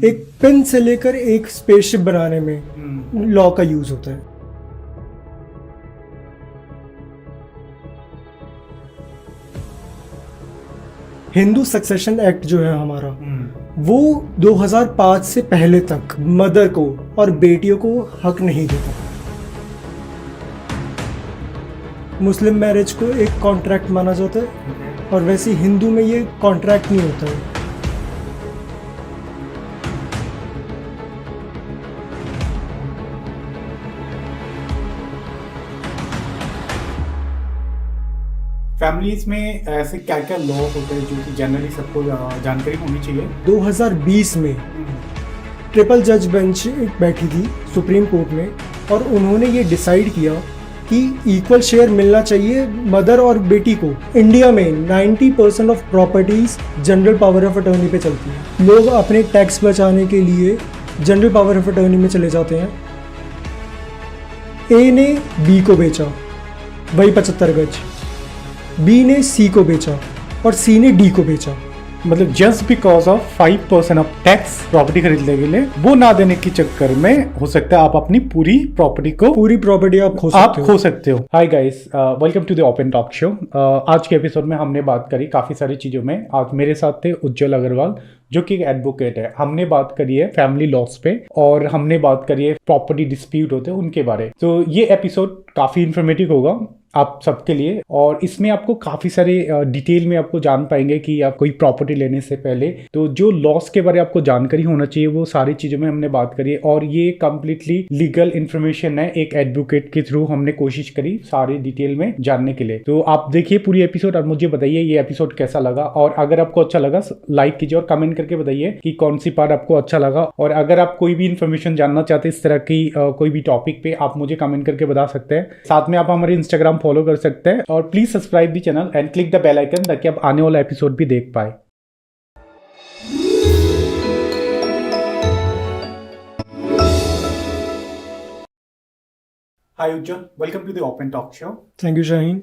एक पिन से लेकर एक स्पेसशिप बनाने में लॉ का यूज होता है। हिंदू सक्सेशन एक्ट जो है हमारा, वो 2005 से पहले तक मदर को और बेटियों को हक नहीं देता। मुस्लिम मैरिज को एक कॉन्ट्रैक्ट माना जाता है और वैसे हिंदू में ये कॉन्ट्रैक्ट नहीं होता है। फैमिलीज में ऐसे क्या क्या लॉ होते हैं जो कि जनरली सबको जानकारी होनी चाहिए? 2020 में ट्रिपल जज बेंच बैठी थी सुप्रीम कोर्ट में और उन्होंने ये डिसाइड किया कि इक्वल शेयर मिलना चाहिए मदर और बेटी को। इंडिया में 90% of properties general power of attorney पे चलती है। लोग अपने टैक्स बचाने के लिए जनरल पावर ऑफ अटॉर्नी में चले जाते हैं। ए ने बी को बेचा, वही 75 गज। बी ने सी को बेचा और सी ने डी को बेचा। मतलब just because of 5% of tax property खरीदने के लिए वो ना देने के चक्कर में हो सकता है आप अपनी पूरी प्रॉपर्टी आप खो सकते हो। Hi guys, welcome to the open talk show. आज के एपिसोड में हमने बात करी काफी सारी चीजों में। आज मेरे साथ थे उज्जवल अग्रवाल जो कि एक एडवोकेट है। हमने बात करी है फैमिली लॉस पे और हमने बात करी है प्रॉपर्टी डिस्प्यूट होते हैं उनके बारे। तो ये एपिसोड काफी इंफॉर्मेटिव होगा आप सबके लिए और इसमें आपको काफी सारे डिटेल में आपको जान पाएंगे कि आप कोई प्रॉपर्टी लेने से पहले तो जो लॉस के बारे में आपको जानकारी होना चाहिए वो सारी चीजों में हमने बात करी है। और ये कंप्लीटली लीगल इंफॉर्मेशन है, एक एडवोकेट के थ्रू हमने कोशिश करी सारी डिटेल में जानने के लिए। तो आप देखिए पूरी एपिसोड और मुझे बताइए ये एपिसोड कैसा लगा। और अगर आपको अच्छा लगा लाइक कीजिए और कमेंट करके बताइए कि कौन सी पार्ट आपको अच्छा लगा। और अगर आप कोई भी इंफॉर्मेशन जानना चाहते हैं इस तरह की कोई भी टॉपिक पे, आप मुझे कमेंट करके बता सकते हैं। साथ में आप हमारे इंस्टाग्राम फॉलो कर सकते हैं और please subscribe the channel and click the bell icon ताकि आप आने वाला एपिसोड भी देख पाए। Hi Ujjwal, welcome to the open talk show. Thank you Shaheen.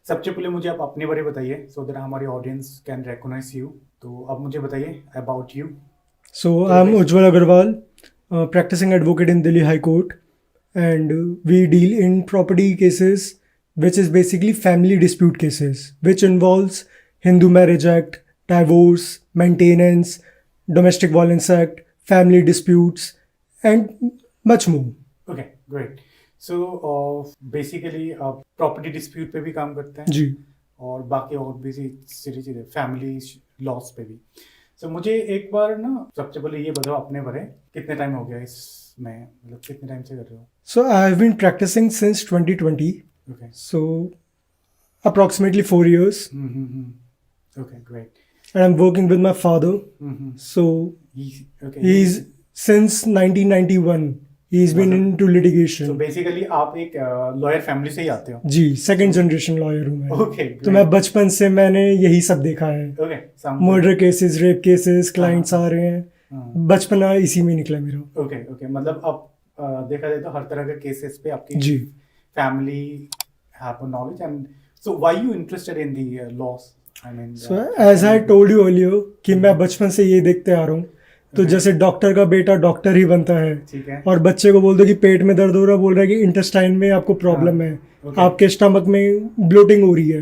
सबसे पहले मुझे आप अपने बारे में बताइए सो दैट हमारी ऑडियंस कैन रिकॉग्नाइज यू। तो अब मुझे बताइए about you. So I am Ujjwal Agarwal, practicing advocate in Delhi High Court, and we deal in property cases which is basically family dispute cases which involves Hindu Marriage Act, divorce, maintenance, Domestic Violence Act, family disputes and much more. Okay, great. So basically आप property dispute पे भी काम करते हैं जी, और बाकी और भी सारी चीजें फैमिली लॉस पे भी। So मुझे एक बार ना सबसे पहले ये बताओ अपने बारे, कितने टाइम हो गया इसमें, मतलब कितने टाइम से कर रहे हो? so I have been practicing since 2020. Okay. So approximately 4 years. Okay, great. And I'm working with my father. So he's since 1991 he's been into litigation. So basically आप एक लॉयर फैमिली से ही आते हो? जी, सेकंड जनरेशन लॉयर हूँ मैं। Okay, तो मैं बचपन से मैंने यही सब देखा है। Okay, murder cases, rape cases, clients आ रहे हैं, बचपना इसी में निकला मेरा। Okay, मतलब अब देखा जाए तो हर तरह के केसेस पे आपकी जी family have knowledge. And so why you interested in the laws? I mean so as I told you earlier कि मैं बचपन से ये देखते आ रहा हूँ। तो जैसे डॉक्टर का बेटा डॉक्टर ही बनता है, ठीक है, और बच्चे को बोल दो कि पेट में दर्द हो रहा है, बोल रहा है कि इंटेस्टाइन में आपको प्रॉब्लम है, आपके स्टमक में ब्लोटिंग हो रही है।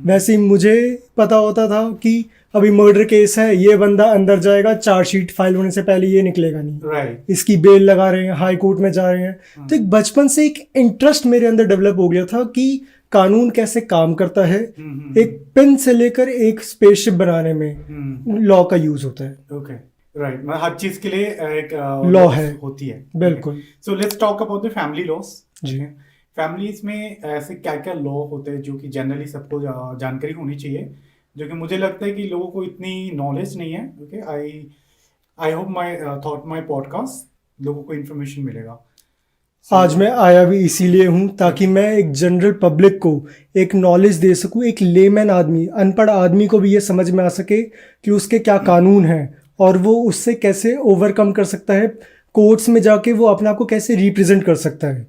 वैसे ही मुझे पता होता था कि अभी मर्डर केस है, ये बंदा अंदर जाएगा, चार्जशीट फाइल होने से पहले ये निकलेगा नहीं, राइट, इसकी बेल लगा रहे हैं, हाई कोर्ट में जा रहे हैं। तो एक बचपन से एक इंटरेस्ट मेरे अंदर डेवलप हो गया था कि कानून कैसे काम करता है। एक पिन से लेकर एक स्पेसशिप बनाने में लॉ का यूज होता है। ओके, राइट, मतलब हर चीज के लिए एक लॉ है, होती है। बिल्कुल। So let's talk about the family laws. जी, फैमिलीज में ऐसे क्या क्या लॉ होते हैं जो कि जनरली सबको जानकारी होनी चाहिए, जो कि मुझे लगता है कि लोगों को इतनी नॉलेज नहीं है। Okay, I hope my podcast लोगों को इन्फॉर्मेशन मिलेगा। आज मैं आया भी इसीलिए हूँ ताकि मैं एक जनरल पब्लिक को एक नॉलेज दे सकूँ, एक लेमैन आदमी, अनपढ़ आदमी को भी ये समझ में आ सके कि उसके क्या कानून हैं और वो उससे कैसे ओवरकम कर सकता है, कोर्ट्स में जाके वो अपने आप को कैसे रिप्रेजेंट कर सकता है।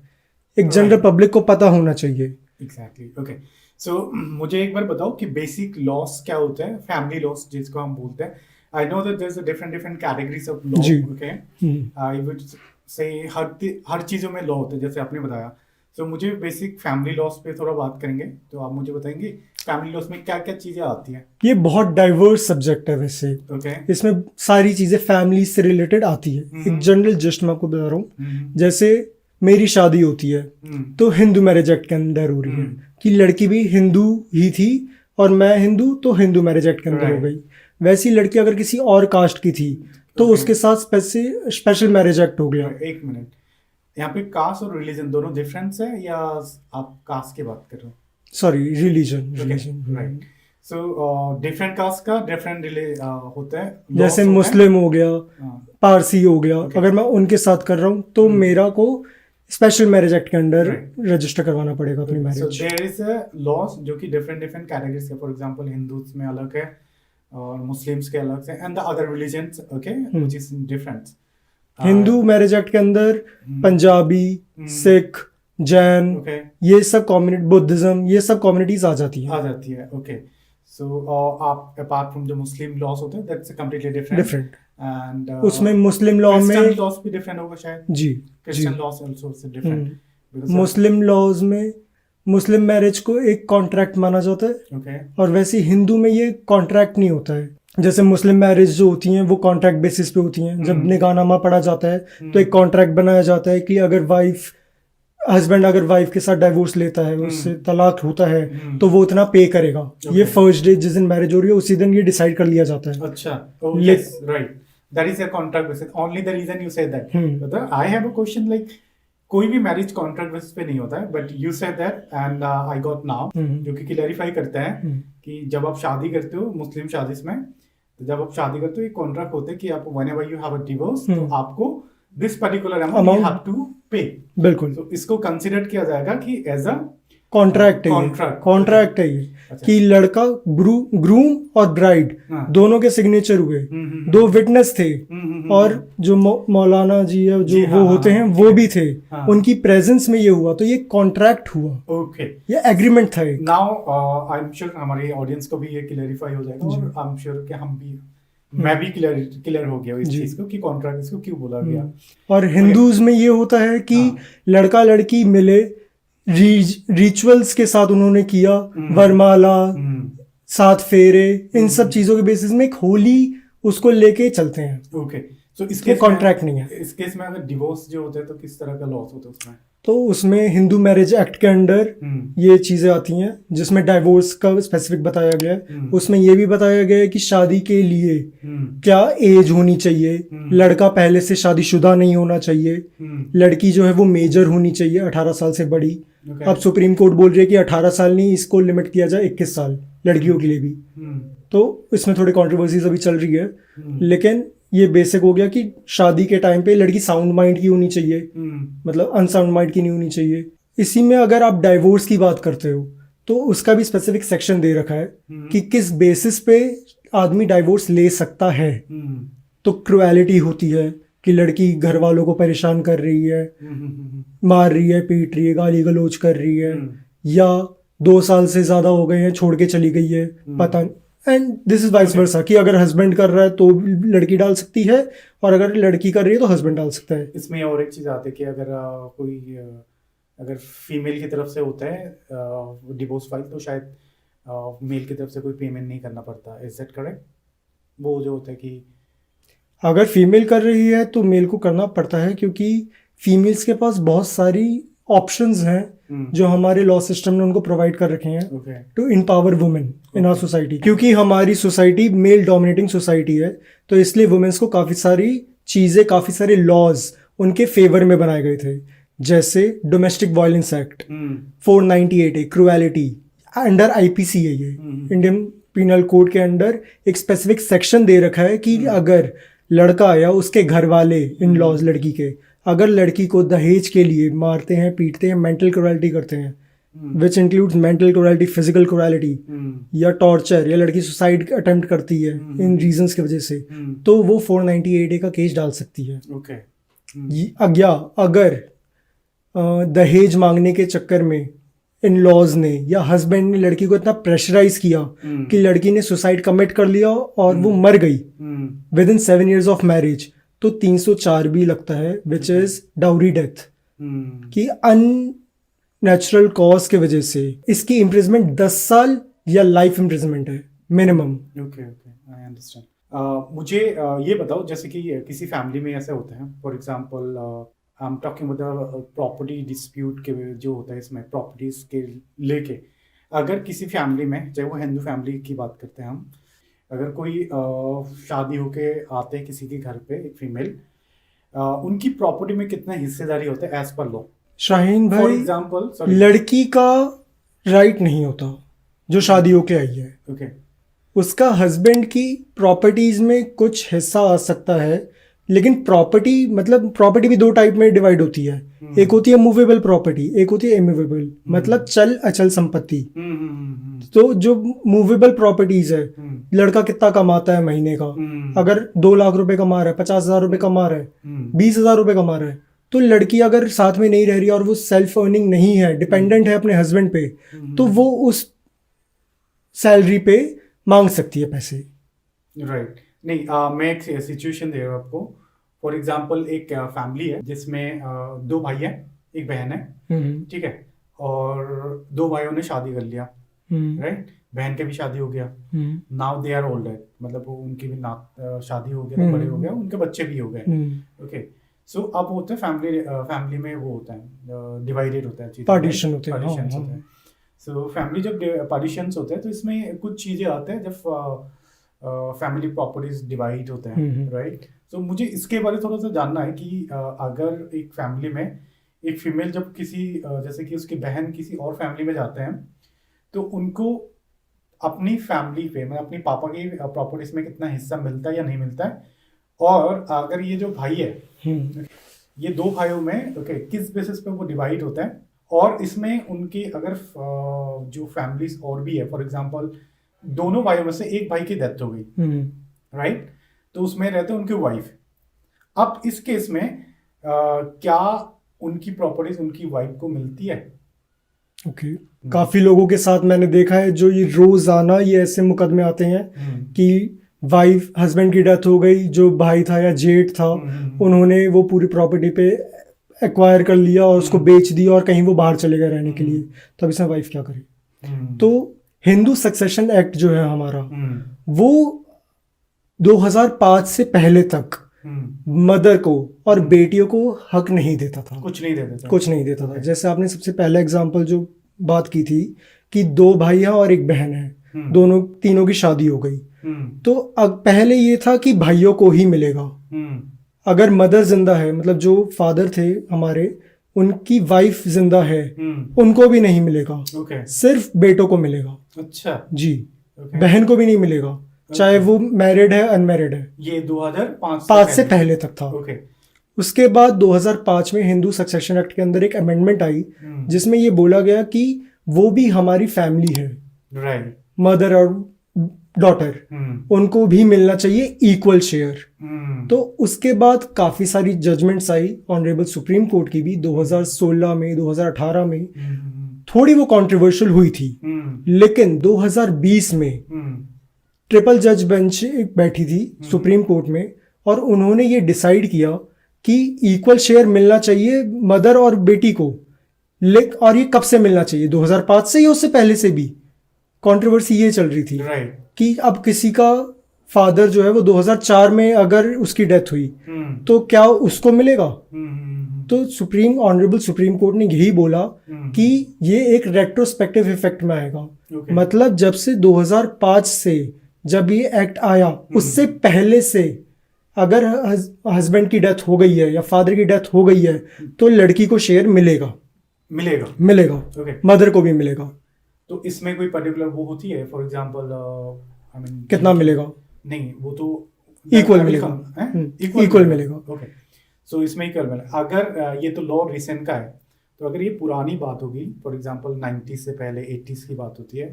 एक जनरल पब्लिक को पता होना चाहिए। Exactly, okay. सो मुझे एक बार बताओ कि बेसिक लॉस क्या होता है, फैमिली लॉस जिसको हम बोलते हैं, I know that there's a different categories of law. Ji. Okay. I would say हर चीजों में लॉ होते हैं, जैसे आपने बताया। तो मुझे बेसिक फैमिली लॉस पे थोड़ा बात करेंगे, तो आप मुझे बताएंगे फैमिली लॉस में क्या क्या चीजें आती हैं। ये बहुत डाइवर्स सब्जेक्ट है वैसे। ओके। इसमें सारी चीजें फैमिली से रिलेटेड आती है। एक जनरल जस्ट मैं आपको बता रहा हूँ, जैसे मेरी शादी होती है तो हिंदू मैरिज एक्ट के अंदर हो रही है कि लड़की भी हिंदू ही थी और मैं हिंदू, तो हिंदू मैरिज एक्ट के अंदर हो गई। वैसी लड़की अगर किसी और कास्ट की थी तो उसके साथ स्पेशल मैरिज एक्ट हो गया। एक मिनट, यहाँ पे कास्ट और रिलीजन दोनों डिफरेंस है या आप कास्ट की बात कर रहे हो? Sorry, religion. Right. So different caste का डिफरेंट होता है, जैसे मुस्लिम हो गया, पारसी हो गया, अगर मैं उनके साथ कर रहा हूँ तो मेरा को स्पेशल मैरिज एक्ट के अंडर रजिस्टर करवाना पड़ेगा अपनी marriage. So there is a laws जो कि डिफरेंट कैटेगरीज के, फॉर एग्जांपल हिंदूज में अलग है और मुस्लिम्स के अलग से, and the other religions, okay, which is different. Hindu marriage act के अंदर पंजाबी, सिख, जैन, ये सब कम्युनिटी, बुद्धिज्म, ये सब कम्युनिटीज आ जाती है। ओके। सो आप apart from the Muslim laws होते हैं, दैट्स कंप्लीटली डिफरेंट। एंड उसमें मुस्लिम लॉ में लॉस भी डिफरेंट होगा शायद। जी, Christian laws also is different. Muslim laws में मुस्लिम मैरिज को एक कॉन्ट्रैक्ट माना जाता है। ओके। और वैसे हिंदू में ये कॉन्ट्रैक्ट नहीं होता है। जैसे मुस्लिम मैरिज जो होती हैं वो कॉन्ट्रैक्ट बेसिस पे होती हैं। जब निकाहनामा पढ़ा जाता है तो एक कॉन्ट्रैक्ट बनाया जाता है कि अगर हस्बैंड अगर वाइफ के साथ डाइवोर्स लेता है, उससे तलाक होता है, तो वो इतना पे करेगा। ये फर्स्ट डे जिस दिन मैरिज हो रही है उसी दिन ये डिसाइड कर लिया जाता है। अच्छा, yes, right, that is a contract basis, only the reason you say that. मतलब I have a question, like कोई भी मैरिज कॉन्ट्रैक्ट बेसिस पे नहीं होता है, but you said that and I got now, जो कि क्लैरिफाई करता है कि जब आप शादी करते हो मुस्लिम शादी में, तो जब आप शादी करते हो एक कॉन्ट्रैक्ट होता है कि आप whenever you have a divorce, तो आपको this particular amount you have to pay. बिल्कुल। तो इसको कंसीडर किया जाएगा कि एज अ कॉन्ट्रैक्ट है ये कि लड़का ग्रूम और ब्राइड दोनों के सिग्नेचर हुए, दो विटनेस थे, और जो मौलाना जी है जो वो होते हैं वो भी थे, उनकी प्रेजेंस में ये हुआ, तो ये कॉन्ट्रैक्ट हुआ। ओके, ये एग्रीमेंट था। नाउ आई एम श्योर हमारे ऑडियंस को भी ये क्लैरिफाई हो जाएगा, और आई एम श्योर कि मैं भी क्लियर हो गया इस चीज को कि कॉन्ट्रैक्ट इसको क्यों बोला गया। और हिंदूज में ये होता है कि लड़का लड़की मिले, रिचुअल्स के साथ उन्होंने किया, वरमाला, 7 फेरे, इन सब चीजों के बेसिस में एक होली उसको लेके चलते हैं। ओके, सो इसके कॉन्ट्रैक्ट नहीं है। इस केस में अगर डिवोर्स जो होता है तो किस तरह का लॉस होता है उसमें? तो उसमें हिंदू मैरिज एक्ट के अंडर ये चीजें आती हैं जिसमें डाइवोर्स का स्पेसिफिक बताया गया है। उसमें ये भी बताया गया है कि शादी के लिए क्या एज होनी चाहिए, लड़का पहले से शादीशुदा नहीं होना चाहिए, लड़की जो है वो मेजर होनी चाहिए, 18 साल से बड़ी। अब सुप्रीम कोर्ट बोल रही है कि 18 साल नहीं, इसको लिमिट किया जाए 21 साल लड़कियों के लिए भी। तो इसमें थोड़ी कॉन्ट्रोवर्सीज अभी चल रही है, लेकिन ये बेसिक हो गया कि शादी के टाइम पे लड़की साउंड माइंड की होनी चाहिए, मतलब अनसाउंड माइंड की नहीं होनी चाहिए। इसी में अगर आप डाइवोर्स की बात करते हो तो उसका भी स्पेसिफिक सेक्शन दे रखा है कि किस बेसिस पे आदमी डाइवोर्स ले सकता है। तो क्रुएलिटी होती है कि लड़की घर वालों को परेशान कर रही है, मार रही है, पीट रही है, गाली गलौज कर रही है, या 2 साल से ज्यादा हो गए हैं छोड़ के चली गई है, पता। And this is vice versa कि अगर हस्बैंड कर रहा है तो लड़की डाल सकती है, और अगर लड़की कर रही है तो हस्बैंड डाल सकता है। इसमें और एक चीज आती है कि अगर फीमेल की तरफ से होता है डिवोर्स फाइल, तो शायद मेल की तरफ से कोई पेमेंट नहीं करना पड़ता। Is that correct? वो जो होता है कि अगर फीमेल कर रही है तो मेल को करना पड़ता है, क्योंकि फीमेल्स के पास बहुत सारी ऑप्शंस हैं जो हमारे लॉ सिस्टम ने उनको प्रोवाइड कर रखे हैं to empower women in our society. क्योंकि हमारी सोसाइटी मेल डोमिनेटिंग सोसाइटी है, तो इसलिए वुमेन्स को काफ़ी सारी चीज़ें, काफ़ी सारे लॉज उनके फेवर में बनाए गए थे। जैसे डोमेस्टिक वायलेंस एक्ट 498 है, क्रुएलिटी, अंडर आईपीसी है, ये इंडियन पिनल कोड के अंडर एक स्पेसिफिक सेक्शन दे रखा है कि अगर लड़का या उसके घर वाले, इन लॉज लड़की के, अगर लड़की को दहेज के लिए मारते हैं, पीटते हैं, मेंटल क्रुएलिटी करते हैं, which includes mental cruelty, physical cruelty, या टॉर्चर, या लड़की सुसाइड अटेम्प्ट करती है इन रीजंस की वजह से, तो वो 498A का केस डाल सकती है। अगर दहेज मांगने के चक्कर में इन लॉज ने या हस्बैंड ने लड़की को इतना प्रेशराइज किया कि लड़की ने सुसाइड कमिट कर लिया और वो मर गई with in 7 years of marriage, तो 304 भी लगता है, विच इज डाउरी डेथ कि अननेचुरल कॉज के वजह से इसकी इम्प्रिजमेंट 10 साल या लाइफ इम्प्रिजमेंट है मिनिमम। Okay I understand. मुझे ये बताओ, जैसे कि किसी फैमिली में ऐसे होते हैं, for example I am talking about property dispute के जो होता है, इसमें प्रॉपर्टीज के लेके अगर किसी फैमिली में, चाहे वो हिंदू फैमिली की बात करते हैं हम, अगर कोई शादी होके आते हैं किसी के घर पे एक फीमेल, उनकी प्रॉपर्टी में कितना हिस्सेदारी होता है एज पर लॉ? शाहीन फॉर भाई, एग्जांपल लड़की का राइट नहीं होता जो शादी होके आई है, ओके उसका हस्बैंड की प्रॉपर्टीज में कुछ हिस्सा आ सकता है, लेकिन प्रॉपर्टी मतलब प्रॉपर्टी भी 2 टाइप में डिवाइड होती है। एक होती है मूवेबल प्रॉपर्टी, एक होती है इमूवेबल, मतलब चल अचल संपत्ति। तो जो मूवेबल प्रॉपर्टीज है, लड़का कितना कमाता है महीने का, अगर 2 लाख रुपए कमा रहा है, 50,000 रुपए कमा रहा है, 20,000 रुपए कमा रहा है, तो लड़की अगर साथ में नहीं रह रही और वो सेल्फ अर्निंग नहीं है, डिपेंडेंट है अपने हस्बैंड पे, तो वो उस सैलरी पे मांग सकती है पैसे। राइट नहीं, मैं एक सिचुएशन दे रहा हूँ आपको। फॉर एग्जांपल एक फैमिली है जिसमें 2 भाई हैं, एक बहन है, ठीक है, और 2 भाइयों ने शादी कर लिया, राइट, बहन के भी शादी हो गया, नाउ दे आर ओल्डर, मतलब वो उनकी भी शादी हो गया, बड़े हो गया, उनके बच्चे भी हो गए, ओके। सो अब होता है फैमिली में वो होता है डिवाइडेड होता है, पार्टीशन होते हैं, पार्टीशंस होते हैं। सो फैमिली जब पार्टीशंस होते हैं तो इसमें कुछ चीज़ें आते हैं जब फैमिली प्रॉपर्टीज डिवाइड होते हैं, राइट। सो मुझे इसके बारे में थोड़ा सा जानना है कि अगर एक फैमिली में एक फीमेल जब किसी जैसे कि उसकी बहन किसी और फैमिली में जाते हैं, तो उनको अपनी फैमिली पे, मतलब अपनी पापा की प्रॉपर्टीज में कितना हिस्सा मिलता है या नहीं मिलता है, और अगर ये जो भाई है, ये 2 भाइयों में ओके किस बेसिस पे वो डिवाइड होता है, और इसमें उनकी अगर जो फैमिलीज और भी है, फॉर एग्जांपल दोनों भाइयों में से एक भाई की डेथ हो गई, राइट, तो उसमें रहते उनकी वाइफ। अब इस केस में क्या उनकी प्रॉपर्टीज उनकी वाइफ को मिलती है? ओके, काफी लोगों के साथ मैंने देखा है जो ये रोजाना ये ऐसे मुकदमे आते हैं कि वाइफ, हस्बैंड की डेथ हो गई, जो भाई था या जेठ था, उन्होंने वो पूरी प्रॉपर्टी पे एक्वायर कर लिया और उसको बेच दिया और कहीं वो बाहर चले गए रहने के लिए, तब इसमें वाइफ क्या करे? तो हिंदू सक्सेशन एक्ट जो है हमारा, वो 2005 से पहले तक मदर को और बेटियों को हक नहीं देता था, कुछ नहीं देता था। जैसे आपने सबसे पहला एग्जांपल जो बात की थी कि 2 भाई हैं और एक बहन है, तीनों की शादी हो गई, तो अब पहले ये था कि भाइयों को ही मिलेगा। अगर मदर जिंदा है, मतलब जो फादर थे हमारे, उनकी वाइफ जिंदा है, उनको भी नहीं मिलेगा, सिर्फ बेटों को मिलेगा। अच्छा जी, बहन को भी नहीं मिलेगा, चाहे वो मैरिड है अनमैरिड है। ये 2005 से पहले तक था। उसके बाद 2005 में हिंदू सक्सेशन एक्ट के अंदर एक अमेंडमेंट आई जिसमें ये बोला गया कि वो भी हमारी फैमिली है, राइट, मदर और डॉटर, उनको भी मिलना चाहिए इक्वल शेयर। तो उसके बाद काफी सारी जजमेंट्स आई ऑनरेबल सुप्रीम कोर्ट की भी 2016 में, 2018 में, थोड़ी वो कंट्रोवर्शियल हुई थी, लेकिन 2020 में ट्रिपल जज बेंच एक बैठी थी सुप्रीम कोर्ट में और उन्होंने ये डिसाइड किया कि इक्वल शेयर मिलना चाहिए मदर और बेटी को। और ये कब से मिलना चाहिए? 2005 से या उससे पहले से भी कंट्रोवर्सी ये चल रही थी, राइट, कि अब किसी का फादर जो है वो 2004 में अगर उसकी डेथ हुई तो क्या उसको मिलेगा? तो ऑनरेबल सुप्रीम कोर्ट ने यही बोला कि ये एक रेट्रोस्पेक्टिव इफेक्ट में आएगा। मतलब जब से 2005 से जब ये एक्ट आया उससे पहले से अगर हस्बैंड की डेथ हो गई है या फादर की डेथ हो गई है तो लड़की को शेयर मिलेगा, मदर को भी मिलेगा। तो इसमें कोई पर्टिकुलर वो होती है, फॉर एग्जांपल कितना मिलेगा? नहीं, वो तो इक्वल मिलेगा। ओके, सो इसमें इक्वल मिलेगा। अगर ये तो लॉ रिसेंट का है, तो अगर ये पुरानी बात होगी, फॉर एग्जांपल 90 से पहले 80s की बात होती है,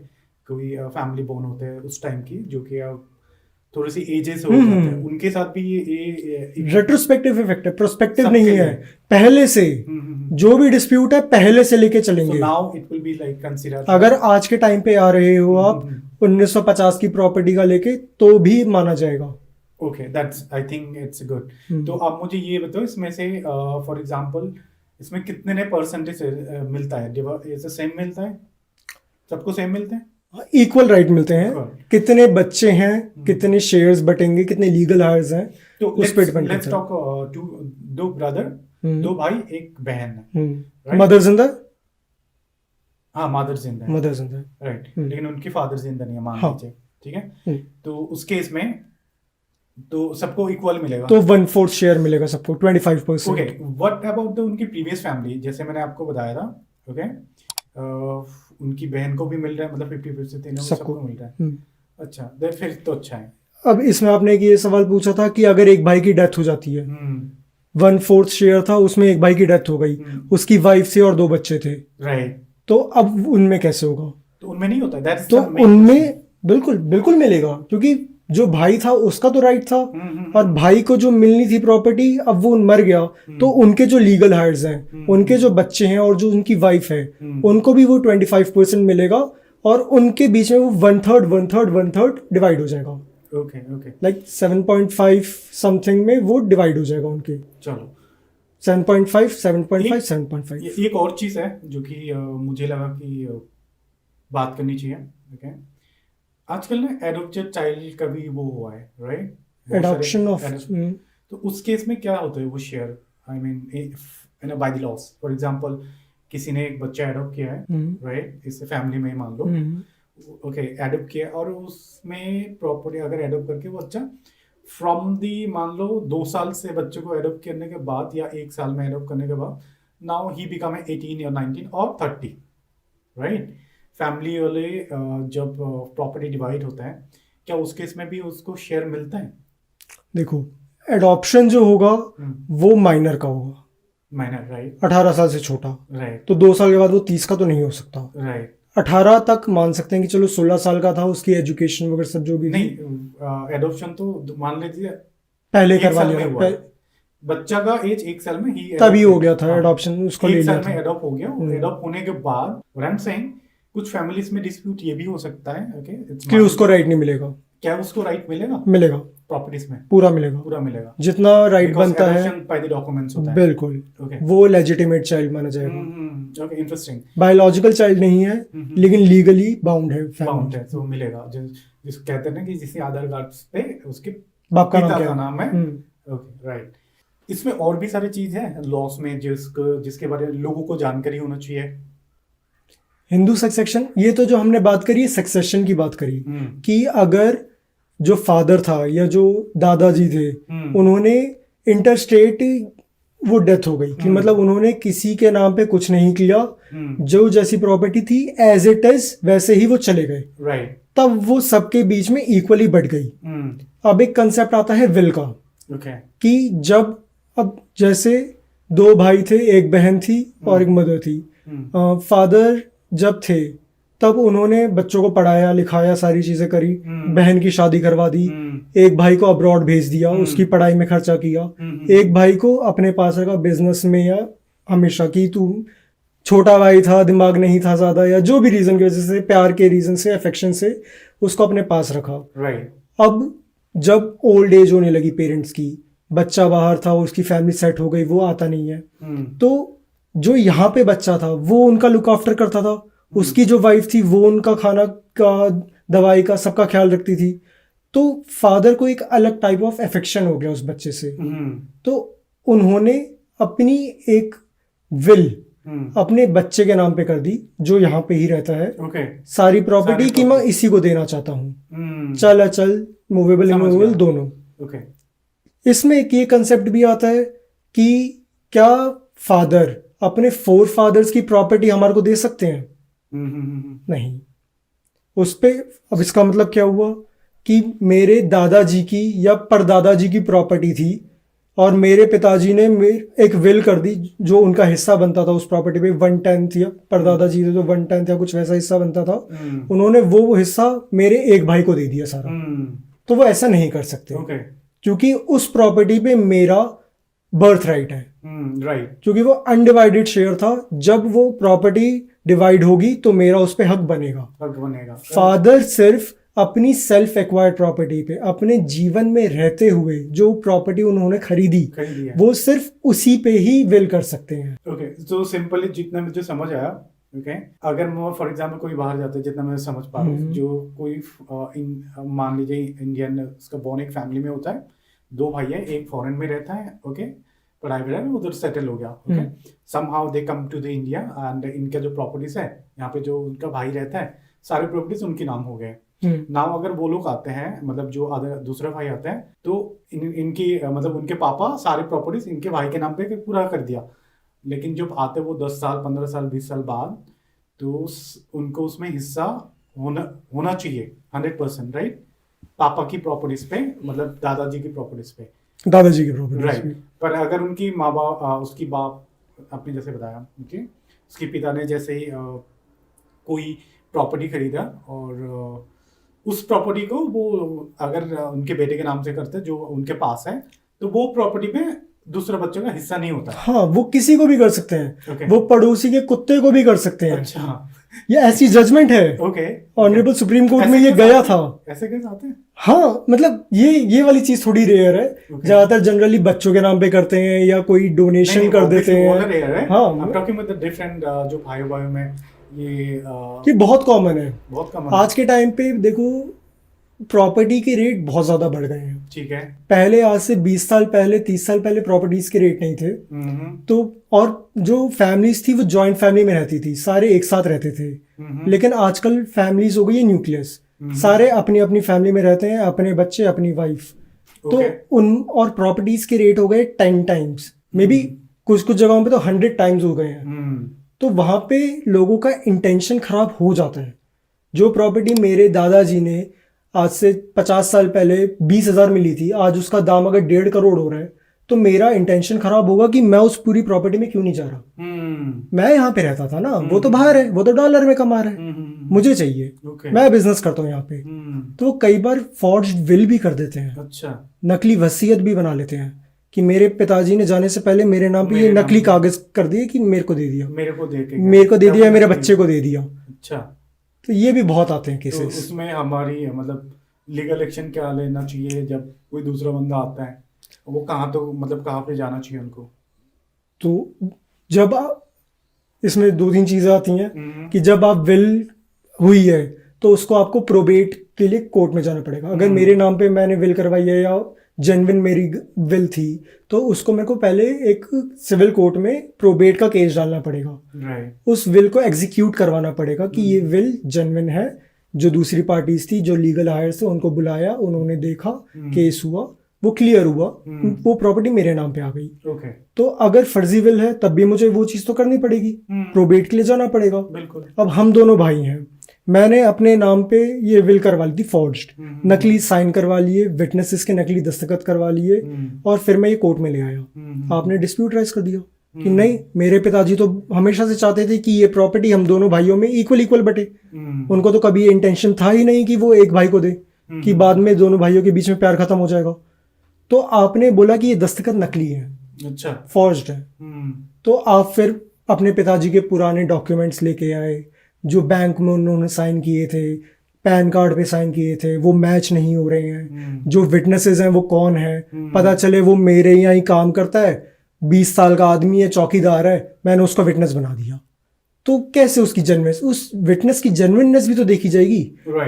कोई फैमिली बोन होते हैं उस टाइम की, जो कि थोड़ी सी एजेस हो जाते हैं, उनके साथ भी ये रेट्रोस्पेक्टिव इफेक्ट है, प्रोस्पेक्टिव सबके नहीं है। लिए। पहले से जो भी डिस्प्यूट है पहले से लेके चलेंगे। Now it will be like consider, अगर आज के टाइम पे आ रहे हो आप 1950 की प्रॉपर्टी का लेके तो भी माना जाएगा। Okay, that's I think it's good. तो आप मुझे ये बताओ, इसमें से फॉर एग्जांपल इसमें कितने ने परसेंटेज मिलता है? ये सेम मिलता है, सबको सेम मिलते हैं, इक्वल राइट मिलते हैं। Equal. कितने बच्चे हैं, कितने शेयर्स बटेंगे, कितने लीगल हायर्स हैं, तो उस पे डिपेंड लेट्स करता है। टॉक दो ब्रदर, दो भाई एक बहन है, right? मदर जिंदा, हाँ मदर जिंदा है, मदर जिंदा है, राइट, लेकिन उनकी फादर जिंदा नहीं है, मान हाँ। लीजिए, ठीक है। तो उस केस में तो सबको इक्वल मिलेगा, तो 1/4 शेयर मिलेगा सबको, 25%। ओके। व्हाट अबाउट उनकी प्रीवियस फैमिली, जैसे मैंने आपको बताया था, ओके, उनकी बहन को भी मिल रहा है, मतलब 50% तीनों को सबको मिल रहा है। अच्छा, फिर तो अच्छा है। अब इसमें आपने एक ये सवाल पूछा था कि अगर एक भाई की डेथ हो जाती है, 1/4 शेयर था, उसमें एक भाई की डेथ हो गई, उसकी वाइफ थी और 2 बच्चे थे, राइट, तो अब उनमें कैसे होगा? तो उनमें नहीं होता, दैट्स तो उनमें बिल्कुल बिल्कुल मिलेगा, क्योंकि जो भाई था उसका तो राइट था, और भाई को जो मिलनी थी प्रॉपर्टी, अब वो मर गया, तो उनके जो लीगल हायर्स हैं, उनके जो बच्चे हैं और जो उनकी वाइफ है, उनको भी वो 25% मिलेगा, और उनके बीच में वो 1/3 डिवाइड हो जाएगा। ओके ओके, लाइक 7.5 समथिंग में वो डिवाइड हो जाएगा उनके। चलो 7.5 7.5 7.5। ये एक और चीज़ है जो कि मुझे लगा कि बात करनी चाहिए, ओके। आजकल ना एडॉप्टेड चाइल्ड का भी वो हुआ है, राइट, एडॉप्शन ऑफ, तो उस केस में क्या होता है वो share, I mean by the loss, for example किसी ने एक बच्चा एडॉप्ट किया है, राइट, इससे फैमिली में मान लो, ओके, एडॉप्ट किया, और उसमें प्रॉपर्टी अगर एडॉप्ट करके वो बच्चा फ्रॉम दी, मान लो 2 साल से बच्चे को एडॉप्ट करने के बाद या 1 साल में एडॉप्ट करने के बाद, नाउ ही बिकम 18 या 19 और 30, राइट। फैमिली वाले जब प्रॉपर्टी डिवाइड होता है, क्या उस केस में भी उसको शेयर मिलता है? देखो, एडॉप्शन जो होगा वो माइनर का होगा, माइनर, राइट, 18 साल से छोटा, राइट, तो 2 साल के बाद वो 30 का तो नहीं हो सकता, राइट। 18 तक मान सकते हैं कि चलो 16 साल का था, उसकी एजुकेशन वगैरह सब जो भी नहीं, एडॉप्शन तो मान लीजिए पहले करवा लिया, बच्चा का एज 1 साल में ही तभी हो गया था एडॉप्शन, उसको ले लिया था, 1 साल में एडॉप्ट हो गया। एडॉप्ट होने के बाद आई एम सेइंग कुछ फैमिलीज में डिस्प्यूट ये भी हो सकता है, ओके, कि उसको राइट नहीं मिलेगा। क्या उसको राइट मिलेगा? मिलेगा, प्रॉपर्टीज में पूरा मिलेगा, पूरा मिलेगा, जितना राइट बनता है, बाय द डॉक्यूमेंट्स होता है, बिल्कुल, ओके, वो लेजिटिमेट चाइल्ड माना जाएगा। Okay, interesting. बायोलॉजिकल चाइल्ड नहीं है, लेकिन लीगली बाउंड है, बाउंड है, तो मिलेगा। जिस कहते हैं ना कि जिसके आधार कार्ड पे उसके बाप का पिता का नाम है, ओके, राइट। इसमें और भी सारी चीज है लॉस में जिसके बारे में लोगों को जानकारी होना चाहिए। हिंदू सक्सेशन, ये तो जो हमने बात करी है सक्सेशन की बात करी, कि अगर जो फादर था या जो दादाजी थे, उन्होंने इंटरस्टेट वो डेथ हो गई, कि मतलब उन्होंने किसी के नाम पे कुछ नहीं किया, जो जैसी प्रॉपर्टी थी एज इट इज वैसे ही वो चले गए, राइट, तब वो सबके बीच में इक्वली बढ़ गई। अब एक कंसेप्ट आता है विल का, कि जब, अब जैसे 2 भाई थे, एक बहन थी और एक मदर थी, फादर जब थे तब उन्होंने बच्चों को पढ़ाया लिखाया, सारी चीजें करी, बहन की शादी करवा दी, एक भाई को अब्रॉड भेज दिया, उसकी पढ़ाई में खर्चा किया, एक भाई को अपने पास रखा बिजनेस में, या हमेशा की तू छोटा भाई था, दिमाग नहीं था ज्यादा, या जो भी रीजन की वजह से, प्यार के रीजन से, अफेक्शन से उसको अपने पास रखा। राइट। अब जब ओल्ड एज होने लगी पेरेंट्स की, बच्चा बाहर था, उसकी फैमिली सेट हो गई, वो आता नहीं है, तो जो यहाँ पे बच्चा था वो उनका लुक आफ्टर करता था, उसकी जो वाइफ थी वो उनका खाना का, दवाई का, सबका ख्याल रखती थी, तो फादर को एक अलग टाइप ऑफ अफेक्शन हो गया उस बच्चे से। तो उन्होंने अपनी एक विल अपने बच्चे के नाम पे कर दी, जो यहाँ पे ही रहता है, सारी प्रॉपर्टी की मैं इसी को देना चाहता हूँ, चल अचल, मूवेबल इमूवेबल दोनों। इसमें एक ये कंसेप्ट भी आता है कि क्या फादर अपने 4 फादर्स की प्रॉपर्टी हमारे को दे सकते हैं? नहीं। उस पे अब इसका मतलब क्या हुआ कि मेरे दादाजी की या परदादाजी की प्रॉपर्टी थी, और मेरे पिताजी ने एक विल कर दी, जो उनका हिस्सा बनता था उस प्रॉपर्टी पे 1/10, या परदादाजी थे तो 1/10 या कुछ वैसा हिस्सा बनता था, उन्होंने वो हिस्सा मेरे एक भाई को दे दिया सारा। तो वो ऐसा नहीं कर सकते ओके क्योंकि उस प्रॉपर्टी पे मेरा बर्थ राइट है, राइट क्योंकि वो अनडिवाइडेड शेयर था। जब वो प्रॉपर्टी डिवाइड होगी तो मेरा उस पे हक बनेगा। हक बनेगा। फादर सिर्फ अपनी सेल्फ एक्वायर्ड प्रॉपर्टी पे अपने जीवन में रहते हुए जो प्रॉपर्टी उन्होंने खरीदी है। वो सिर्फ उसी पे ही विल कर सकते हैं। ओके तो सिंपली जितना मुझे समझ आया, ओके अगर मैं फॉर एग्जांपल कोई बाहर जाता है, जितना मैं समझ पा रहा हूँ, जो कोई मान लीजिए इंडियन उसका बॉर्न एक फैमिली में होता है, 2 भाई है, एक फॉरेन में रहता है, ओके पढ़ाई वढ़ाई में उधर सेटल हो गया, okay somehow they come to the India and इनका जो प्रॉपर्टीज है यहाँ पे जो उनका भाई रहता है सारे प्रॉपर्टीज उनके नाम हो गए। नाउ अगर वो लोग आते हैं, मतलब जो दूसरे भाई आते हैं, तो इनकी मतलब उनके पापा सारे प्रॉपर्टीज इनके भाई के नाम पे पूरा कर दिया, लेकिन जब आते वो 10 साल 15 साल 20 साल बाद, तो उनको उसमें हिस्सा होना चाहिए 100%, राइट? पापा की प्रॉपर्टीज पे, मतलब दादाजी की प्रॉपर्टीज पे, दादाजी की प्रॉपर्टी, राइट। पर अगर उनकी माँ बाप उसकी बाप आपने जैसे बताया, ओके उसके पिता ने जैसे ही कोई प्रॉपर्टी खरीदा और उस प्रॉपर्टी को वो अगर उनके बेटे के नाम से करते जो उनके पास है, तो वो प्रॉपर्टी में दूसरे बच्चों का हिस्सा नहीं होता। हाँ, वो किसी को भी कर सकते हैं। Okay. वो पड़ोसी के कुत्ते को भी कर सकते हैं। अच्छा, ये ऐसी जजमेंट है। ओके ऑनरेबल सुप्रीम कोर्ट में ये गया था। ऐसे कैसे आते हैं? हाँ, मतलब ये वाली चीज थोड़ी रेयर है। ज्यादातर जनरली बच्चों के नाम पे करते हैं या कोई डोनेशन कर देते हैं। हाँ, डिफरेंट जो भाई में ये बहुत कॉमन है। बहुत कॉमन। आज के टाइम पे देखो प्रॉपर्टी के रेट बहुत ज्यादा बढ़ गए हैं। ठीक है। पहले आज से 20 साल पहले 30 साल पहले प्रॉपर्टीज के रेट नहीं थे। तो और जो फैमिलीज थी वो जॉइंट फैमिली में रहती थी, सारे एक साथ रहते थे। लेकिन आजकल फैमिलीज हो गई है न्यूक्लियस, सारे अपनी अपनी फैमिली में रहते हैं, अपने बच्चे अपनी वाइफ। तो उन और प्रॉपर्टीज के रेट हो गए 10 टाइम्स, मे बी कुछ जगहों पे तो 100 टाइम्स हो गए हैं। तो वहां पे लोगों का इंटेंशन खराब हो जाता है। जो प्रॉपर्टी मेरे दादाजी ने आज से 50 साल पहले 20,000 मिली थी, आज उसका दाम अगर 1.5 करोड़ हो रहा है, तो मेरा इंटेंशन खराब होगा कि मैं उस पूरी प्रॉपर्टी में क्यों नहीं जा रहा। मैं यहाँ पे रहता था ना, वो तो बाहर है, वो तो डॉलर में कमा रहा है, मुझे चाहिए। मैं बिजनेस करता हूँ यहाँ पे। तो कई बार फॉर्ज्ड विल भी कर देते हैं। अच्छा। नकली वसीयत भी बना लेते हैं कि मेरे पिताजी ने जाने से पहले मेरे नाम पे ये नकली कागज कर दिए कि मेरे को दे दिया, मेरे को दे दिया, मेरे बच्चे को दे दिया। अच्छा। तो ये भी बहुत आते हैं केसेस। तो उसमें हमारी मतलब लीगल एक्शन क्या लेना चाहिए जब कोई दूसरा बंदा आता है, वो कहाँ पे जाना चाहिए उनको? तो जब इसमें 2-3 चीजें आती हैं कि जब आप विल हुई है तो उसको आपको प्रोबेट के लिए कोर्ट में जाना पड़ेगा। अगर मेरे नाम पे मैंने विल करवाई है या जेन्युइन मेरी विल थी, तो उसको मेरे को पहले एक सिविल कोर्ट में प्रोबेट का केस डालना पड़ेगा। उस विल को एग्जीक्यूट करवाना पड़ेगा कि ये विल जेन्युइन है। जो दूसरी पार्टीज थी, जो लीगल हायर से, उनको बुलाया, उन्होंने देखा, केस हुआ, वो क्लियर हुआ, वो प्रॉपर्टी मेरे नाम पे आ गई। तो अगर फर्जी विल है तब भी मुझे वो चीज तो करनी पड़ेगी, प्रोबेट के लिए जाना पड़ेगा। अब हम दोनों भाई हैं, मैंने अपने नाम पे ये विल करवा ली थी फॉर्ज्ड, नकली साइन करवा लिए, विटनेसेस के नकली दस्तखत करवा लिए, और फिर मैं ये कोर्ट में ले आया। आपने डिस्प्यूट राइज कर दिया कि नहीं, मेरे पिताजी तो हमेशा से चाहते थे कि ये प्रॉपर्टी हम दोनों भाइयों में इक्वल बटे। उनको तो कभी ये इंटेंशन था ही नहीं कि वो एक भाई को दे, कि बाद में दोनों भाइयों के बीच में प्यार खत्म हो जाएगा। तो आपने बोला कि ये दस्तखत नकली है, अच्छा, फॉर्ज्ड है। तो आप फिर अपने पिताजी के पुराने डॉक्यूमेंट्स लेके आए, जो बैंक में उन्होंने साइन किए थे, पैन कार्ड पे साइन किए थे, वो मैच नहीं हो रहे हैं। जो विटनेसेस हैं वो कौन है, पता चले वो मेरे यहाँ ही काम करता है, 20 साल का आदमी है, चौकीदार है, मैंने उसको विटनेस बना दिया। तो कैसे उसकी जेन्युइननेस, उस विटनेस की जेन्युइननेस भी तो देखी जाएगी।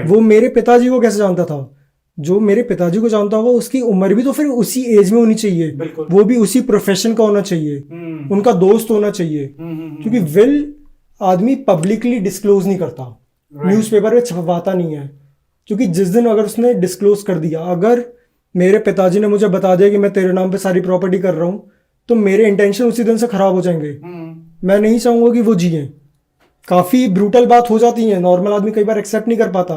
वो मेरे पिताजी को कैसे जानता था? जो मेरे पिताजी को जानता होगा उसकी उम्र भी तो फिर उसी एज में होनी चाहिए, वो भी उसी प्रोफेशन का होना चाहिए, उनका दोस्त होना चाहिए। क्योंकि विल आदमी पब्लिकली डिस्क्लोज नहीं करता, न्यूज़पेपर में छपवाता नहीं है। क्योंकि जिस दिन अगर उसने डिस्क्लोज कर दिया, अगर मेरे पिताजी ने मुझे बता दिया कि मैं तेरे नाम पे सारी प्रॉपर्टी कर रहा हूं, तो मेरे इंटेंशन उसी दिन से खराब हो जाएंगे। मैं नहीं चाहूंगा कि वो जिए। काफी ब्रूटल बात हो जाती है, नॉर्मल आदमी कई बार एक्सेप्ट नहीं कर पाता,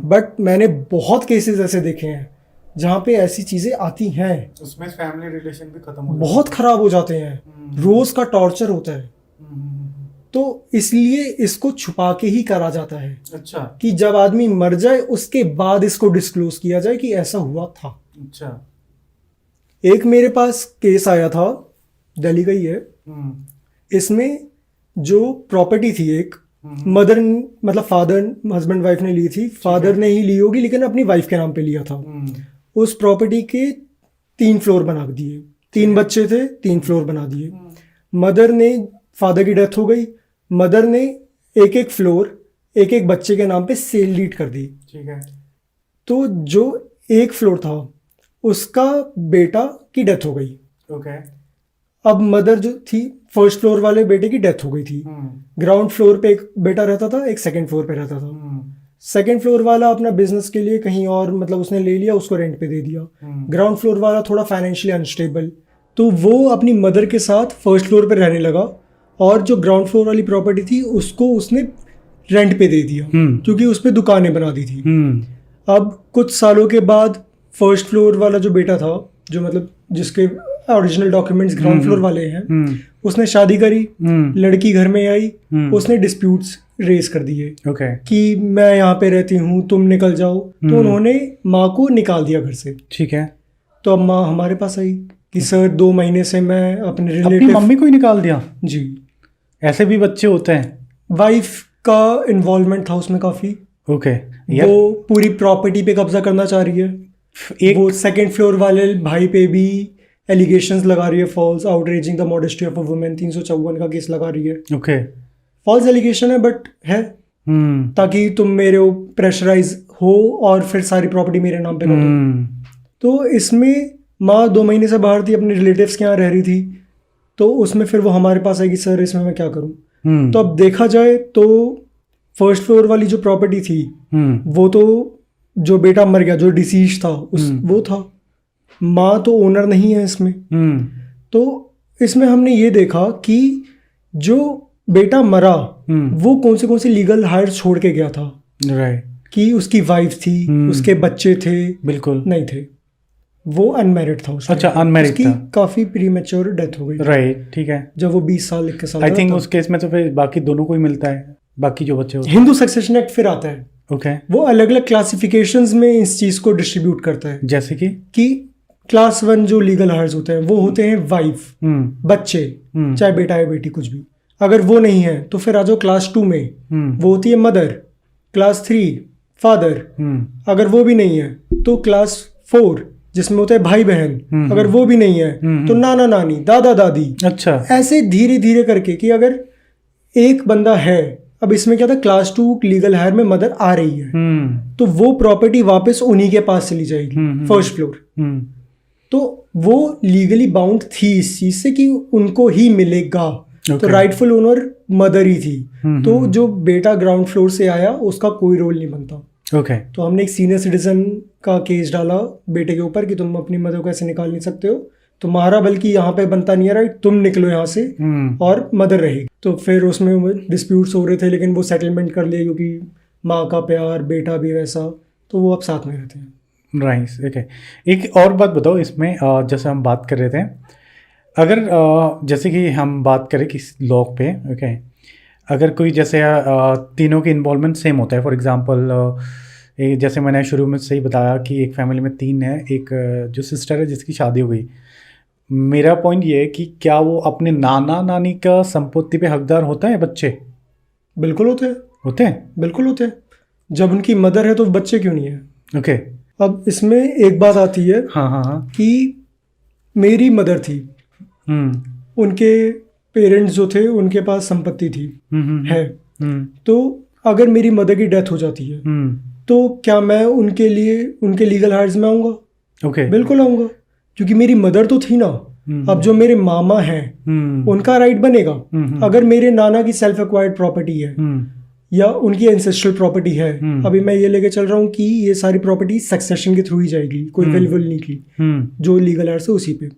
बट मैंने बहुत केसेस ऐसे देखे हैं जहाँ पे ऐसी चीजें आती हैं, उसमें फैमिली रिलेशन भी खत्म हो बहुत खराब हो जाते हैं, रोज का टॉर्चर होता है। तो इसलिए इसको छुपा के ही करा जाता है अच्छा कि जब आदमी मर जाए उसके बाद इसको डिस्क्लोज किया जाए कि ऐसा हुआ था। अच्छा। एक मेरे पास केस आया था, दिल्ली का ही है। इसमें जो प्रॉपर्टी थी एक मदर मतलब फादर हस्बैंड वाइफ ने ली थी, फादर ने ही ली होगी लेकिन अपनी वाइफ के नाम पे लिया था। उस प्रॉपर्टी के 3 फ्लोर बना दिए, 3 बच्चे थे, 3 फ्लोर बना दिए। मदर ने, फादर की डेथ हो गई, मदर ने एक एक फ्लोर एक एक बच्चे के नाम पे सेल डीड कर दी। ठीक है। तो जो एक फ्लोर था उसका बेटा की डेथ हो गई। ओके। अब मदर जो थी, फर्स्ट फ्लोर वाले बेटे की डेथ हो गई थी। ग्राउंड फ्लोर पे एक बेटा रहता था, एक सेकंड फ्लोर पे रहता था। सेकंड फ्लोर वाला अपना बिजनेस के लिए कहीं और मतलब उसने ले लिया, उसको रेंट पे दे दिया। ग्राउंड फ्लोर वाला थोड़ा फाइनेंशियली अनस्टेबल, तो वो अपनी मदर के साथ फर्स्ट फ्लोर पे रहने लगा और जो ग्राउंड फ्लोर वाली प्रॉपर्टी थी उसको उसने रेंट पे दे दिया क्योंकि उस पे दुकानें बना दी थी। अब कुछ सालों के बाद फर्स्ट फ्लोर वाला जो बेटा था, जो मतलब जिसके ओरिजिनल डॉक्यूमेंट्स ग्राउंड फ्लोर वाले हैं, उसने शादी करी, लड़की घर में आई, उसने डिस्प्यूट्स रेज कर दिए कि मैं यहाँ पे रहती हूँ, तुम निकल जाओ। तो उन्होंने माँ को निकाल दिया घर से। ठीक है। तो अब माँ हमारे पास आई कि सर 2 महीने से मैं अपने अपनी रिलेटिव, मम्मी को ही निकाल दिया। जी, ऐसे भी बच्चे होते हैं। वाइफ का इन्वॉल्वमेंट था उसमें काफी। ओके। वो पूरी प्रॉपर्टी पे कब्जा करना चाह रही है। वो सेकंड फ्लोर वाले भाई पे भी एलिगेशंस लगा रही है, false outraging the modesty of a woman, 354 का केस लगा रही है। ओके। फॉल्स एलिगेशन है बट है, ताकि तुम मेरे प्रेशराइज हो और फिर सारी प्रॉपर्टी मेरे नाम पे कर दो। तो इसमें माँ 2 महीने से बाहर थी, अपने रिलेटिव्स के यहाँ रह रही थी। तो उसमें फिर वो हमारे पास आई कि सर इसमें मैं क्या करूँ। तो अब देखा जाए तो फर्स्ट फ्लोर वाली जो प्रॉपर्टी थी वो तो जो बेटा मर गया, जो डिसीज था वो था, माँ तो ओनर नहीं है इसमें। तो इसमें हमने ये देखा कि जो बेटा मरा वो कौन से लीगल हायर छोड़ के गया था। राइट। कि उसकी वाइफ थी, उसके बच्चे थे, बिल्कुल नहीं थे, वो अनमैरिड था। अच्छा, अनमैरिड था। काफी प्रीमेच्योर डेथ हो गई। राइट। ठीक है। जब वो 20 साल 21 साल, आई थिंक उस केस में तो फिर बाकी दोनों को ही मिलता है, बाकी जो बच्चे होते हैं। हिंदू सक्सेशन एक्ट फिर आता है। ओके। वो अलग अलग क्लासिफिकेशंस में इस चीज को डिस्ट्रीब्यूट करता है। जैसे कि क्लास 1 जो लीगल हायर्स होते हैं वो होते हैं वाइफ, बच्चे, चाहे बेटा है बेटी कुछ भी। अगर वो नहीं है तो फिर आ जाओ क्लास 2 में, वो होती है मदर। Class 3 father. अगर वो भी नहीं है तो क्लास 4 जिसमें होता है भाई बहन। अगर वो भी नहीं है तो नाना नानी, दादा दादी। अच्छा। ऐसे धीरे धीरे करके कि अगर एक बंदा है, अब इसमें क्या था, क्लास 2 लीगल हायर में मदर आ रही है तो वो प्रॉपर्टी वापस उन्हीं के पास चली जाएगी, फर्स्ट फ्लोर। तो वो लीगली बाउंड थी इस चीज से कि उनको ही मिलेगा। तो राइटफुल ओनर मदर ही थी। तो जो बेटा ग्राउंड फ्लोर से आया उसका कोई रोल नहीं बनता। तो हमने एक सीनियर सिटीजन का केस डाला बेटे के ऊपर कि तुम अपनी मदर को ऐसे निकाल नहीं सकते हो, तुम्हारा बल्कि यहाँ पे बनता नहीं है राइट, तुम निकलो यहाँ से और मदर रहेगी। तो फिर उसमें डिस्प्यूट्स हो रहे थे लेकिन वो सेटलमेंट कर लिए क्योंकि माँ का प्यार, बेटा भी वैसा, तो वो अब साथ में रहते हैं। राइट। ओके। एक और बात बताओ इसमें, जैसे हम बात कर रहे थे, अगर जैसे कि हम बात करें किस लॉ पे, ओके, अगर कोई जैसे तीनों की इन्वॉल्वमेंट सेम होता है, फॉर एग्जांपल जैसे मैंने शुरू में से ही बताया कि एक फैमिली में 3 है, एक जो सिस्टर है जिसकी शादी हो गई। मेरा पॉइंट ये है कि क्या वो अपने नाना नानी का संपत्ति पे हकदार होता है बच्चे? बिल्कुल होते हैं। होते हैं? बिल्कुल होते हैं। जब उनकी मदर है तो बच्चे क्यों नहीं है? ओके। अब इसमें एक बात आती है कि मेरी मदर थी, उनके पेरेंट्स जो थे उनके पास संपत्ति थी, है। तो अगर मेरी मदर की डेथ हो जाती है तो क्या मैं उनके लिए उनके लीगल हायर्स में आऊँगा? ओके। बिल्कुल आऊँगा, क्योंकि मेरी मदर तो थी ना। अब जो मेरे मामा हैं उनका राइट बनेगा। अगर मेरे नाना की सेल्फ एक्वायर्ड प्रॉपर्टी है या उनकी एंसेस्ट्रल प्रॉपर्टी है, अभी मैं ये लेके चल रहा हूँ कि ये सारी प्रॉपर्टी सक्सेशन के थ्रू ही जाएगी, कोई विल नहीं की, जो लीगल हायर से उसी पे।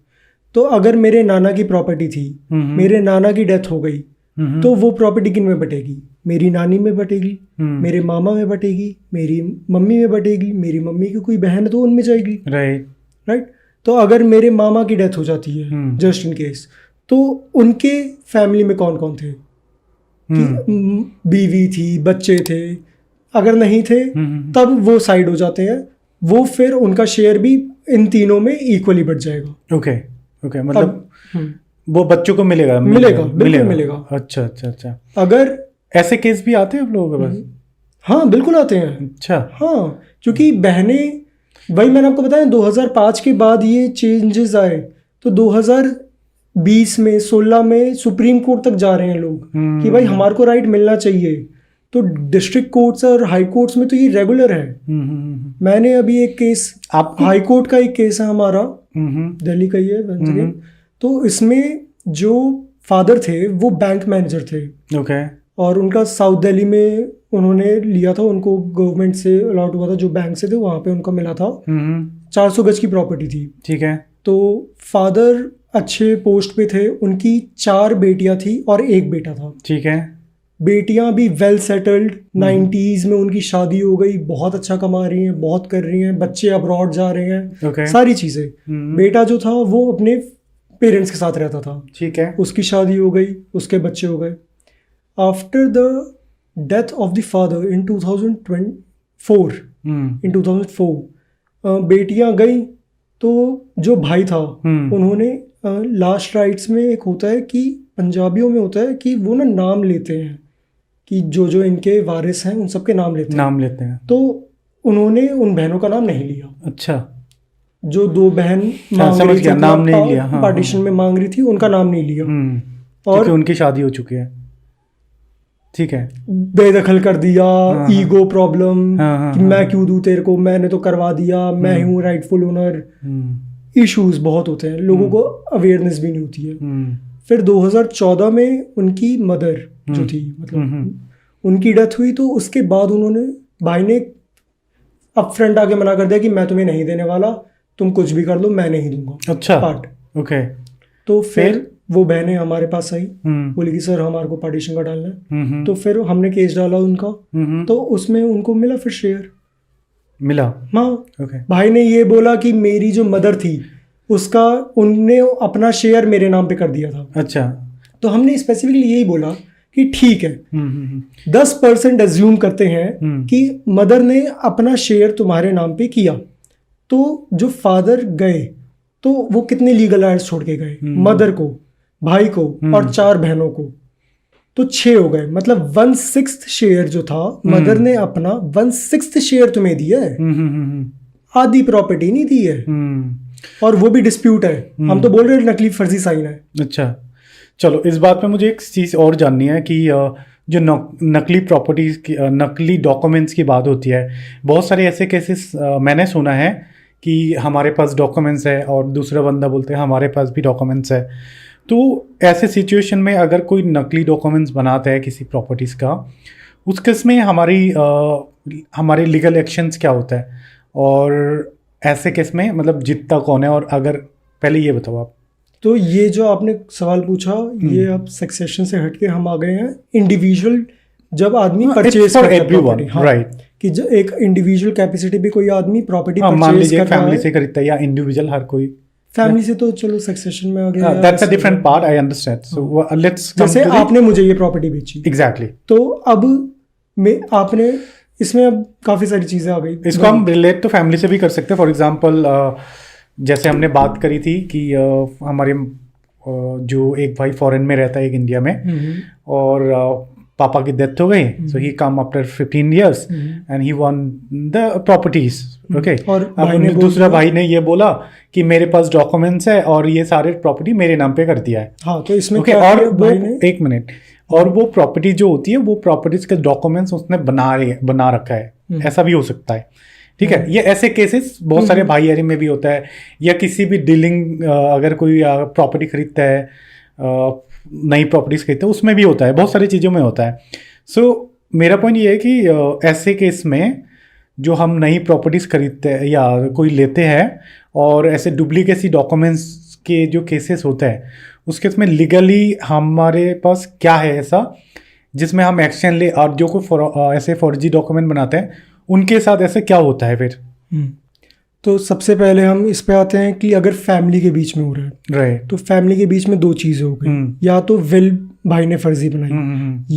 तो अगर मेरे नाना की प्रॉपर्टी थी, मेरे नाना की डेथ हो गई, तो वो प्रॉपर्टी किन में बटेगी? मेरी नानी में बटेगी, मेरे मामा में बटेगी, मेरी मम्मी में बटेगी, मेरी मम्मी की कोई बहन है तो उनमें जाएगी। राइट। तो अगर मेरे मामा की डेथ हो जाती है जस्ट इन केस, तो उनके फैमिली में कौन कौन थे? बीवी थी, बच्चे थे, अगर नहीं थे तब वो साइड हो जाते हैं, वो फिर उनका शेयर भी इन तीनों में इक्वली बढ़ जाएगा। ओके ओके, मतलब वो बच्चों को मिलेगा बिल्कुल मिलेगा। अच्छा अच्छा अच्छा, अगर ऐसे केस भी आते हैं आप लोगों के पास? हाँ बिल्कुल आते हैं। अच्छा, हाँ, क्योंकि बहनें, वही मैंने आपको बताया 2005 के बाद ये चेंजेस आए, तो 2020 में 16 में सुप्रीम कोर्ट तक जा रहे हैं लोग कि भाई हमारे को राइट मिलना चाहिए। तो डिस्ट्रिक्ट कोर्ट्स और हाई कोर्ट्स में तो ये रेगुलर है। मैंने अभी एक केस, हाई कोर्ट का एक केस है हमारा, दिल्ली का ही है। तो इसमें जो फादर थे वो बैंक मैनेजर थे। ओके। और उनका साउथ दिल्ली में उन्होंने लिया था, उनको गवर्नमेंट से अलॉट हुआ था, जो बैंक से थे वहाँ पे उनको मिला था। 400 गज की प्रॉपर्टी थी। ठीक है। तो फादर अच्छे पोस्ट पे थे, उनकी 4 बेटियां थी और 1 बेटा था। ठीक है। बेटियां भी वेल सेटल्ड, 90s में उनकी शादी हो गई, बहुत अच्छा कमा रही हैं, बहुत कर रही हैं, बच्चे अब्रॉड जा रहे हैं, सारी चीज़ें। बेटा जो था वो अपने पेरेंट्स के साथ रहता था। ठीक है। उसकी शादी हो गई, उसके बच्चे हो गए। After the death of the father in 2004 बेटियां गई, तो जो भाई था उन्होंने लास्ट राइट्स में एक होता है कि पंजाबियों में होता है कि वो ना नाम लेते हैं कि जो इनके वारिस हैं उन सबके नाम लेते हैं। तो उन्होंने उन बहनों का नाम नहीं लिया। अच्छा। जो 2 बहन समझ गया, नाम नहीं लिया। पार्टीशन में मांग रही थी, उनका नाम नहीं लिया और उनकी शादी हो चुकी है। ठीक है। बेदखल कर दिया। ईगो प्रॉब्लम कि मैं क्यों दूं तेरे को, मैंने तो करवा दिया, मैं ही हूँ राइटफुल ओनर। इश्यूज बहुत होते हैं, लोगों को अवेयरनेस भी नहीं होती है। फिर 2014 में उनकी मदर जो थी, मतलब उनकी डेथ हुई, तो उसके बाद उन्होंने, भाई ने अप फ्रंट आके मना कर दिया कि मैं तुम्हें नहीं देने वाला, तुम कुछ भी कर लो, मैं नहीं दूंगा। अच्छा। पार्ट। ओके। तो फिर वो बहनें हमारे पास आई, बोली कि सर हमारे को पार्टीशन का डालना है। तो फिर हमने केस डाला उनका, तो उसमें उनको मिला फिर शेयर मिला। हाँ। ओके। भाई ने ये बोला कि मेरी जो मदर थी उसका, उनने अपना शेयर मेरे नाम पे कर दिया था। अच्छा। तो हमने स्पेसिफिकली यही बोला कि ठीक है, 10% अज्यूम करते हैं कि मदर ने अपना शेयर तुम्हारे नाम पे किया, तो जो फादर गए तो वो कितने लीगल राइट्स छोड़ के गए, मदर को, भाई को और 4 बहनों को, तो 6 हो गए। मतलब 1/6 शेयर जो था, मदर ने अपना 1/6 शेयर तुम्हें दिया है, आधी प्रॉपर्टी नहीं दी है। और वो भी डिस्प्यूट है। हम तो बोल रहे हैं नकली फर्जी साइन है। अच्छा, चलो इस बात पे मुझे एक चीज़ और जाननी है कि जो नकली प्रॉपर्टीज की, नकली डॉक्यूमेंट्स की बात होती है, बहुत सारे ऐसे केसेस मैंने सुना है कि हमारे पास डॉक्यूमेंट्स है और दूसरा बंदा बोलते हैं हमारे पास भी डॉक्यूमेंट्स है। तो ऐसे सिचुएशन में अगर कोई नकली डॉक्यूमेंट्स बनाता है किसी प्रॉपर्टीज़ का, उस केस में हमारे लीगल एक्शंस क्या होता है, और ऐसे केस में मतलब जीतता कौन है? और अगर पहले ये बताओ आप। तो ये जो आपने सवाल पूछा, ये अब सक्सेशन से हटके हम आ गए हैं इंडिविजुअल, जब आदमी परचेज करता है प्रॉपर्टी। हाँ, राइट। कि जो एक इंडिविजुअल कैपेसिटी भी कोई आदमी प्रॉपर्टी परचेज कर रहा है, फैमिली से खरीदता है या इंडिविजुअल, हर कोई। फैमिली से तो चलो सक्सेशन में आ गया, that's a different part, I understand. So let's, जैसे आपने मुझे ये प्रॉपर्टी बेची, एग्जैक्टली, तो अब आपने इसमें अब काफ़ी सारी चीज़ें आ गई। इसको हम रिलेट तो फैमिली से भी कर सकते हैं। फॉर एग्जांपल जैसे हमने बात करी थी कि हमारे जो एक भाई फॉरेन में रहता है, एक इंडिया में, और पापा की डेथ हो गई, so he come after 15 years and he won the properties. Okay. और दूसरा भाई ने ये बोला कि मेरे पास डॉक्यूमेंट्स है और ये सारे प्रॉपर्टी मेरे नाम पे कर दिया है। हाँ, तो इसमें okay, और एक मिनट, और वो प्रॉपर्टी जो होती है, वो प्रॉपर्टीज के डॉक्यूमेंट्स उसने बना रखा है, ऐसा भी हो सकता है। ठीक है। ये ऐसे केसेस बहुत सारे भाईचारे में भी होता है, या किसी भी डीलिंग, अगर कोई प्रॉपर्टी खरीदता है, नई प्रॉपर्टीज खरीदता है, उसमें भी होता है, बहुत सारी चीज़ों में होता है। सो मेरा पॉइंट ये है कि ऐसे केस में जो हम नई प्रॉपर्टीज खरीदते हैं या कोई लेते हैं, और ऐसे डुप्लीकेसी डॉक्यूमेंट्स के जो केसेस होते हैं, उस केस में लीगली हमारे पास क्या है ऐसा जिसमें हम एक्शन ले, और जो कोई ऐसे फर्जी डॉक्यूमेंट बनाते हैं उनके साथ ऐसे क्या होता है फिर? तो सबसे पहले हम इस पे आते हैं कि अगर फैमिली के बीच में हो रहा है राइट। तो फैमिली के बीच में दो चीजें हो गई, या तो विल भाई ने फर्जी बनाई,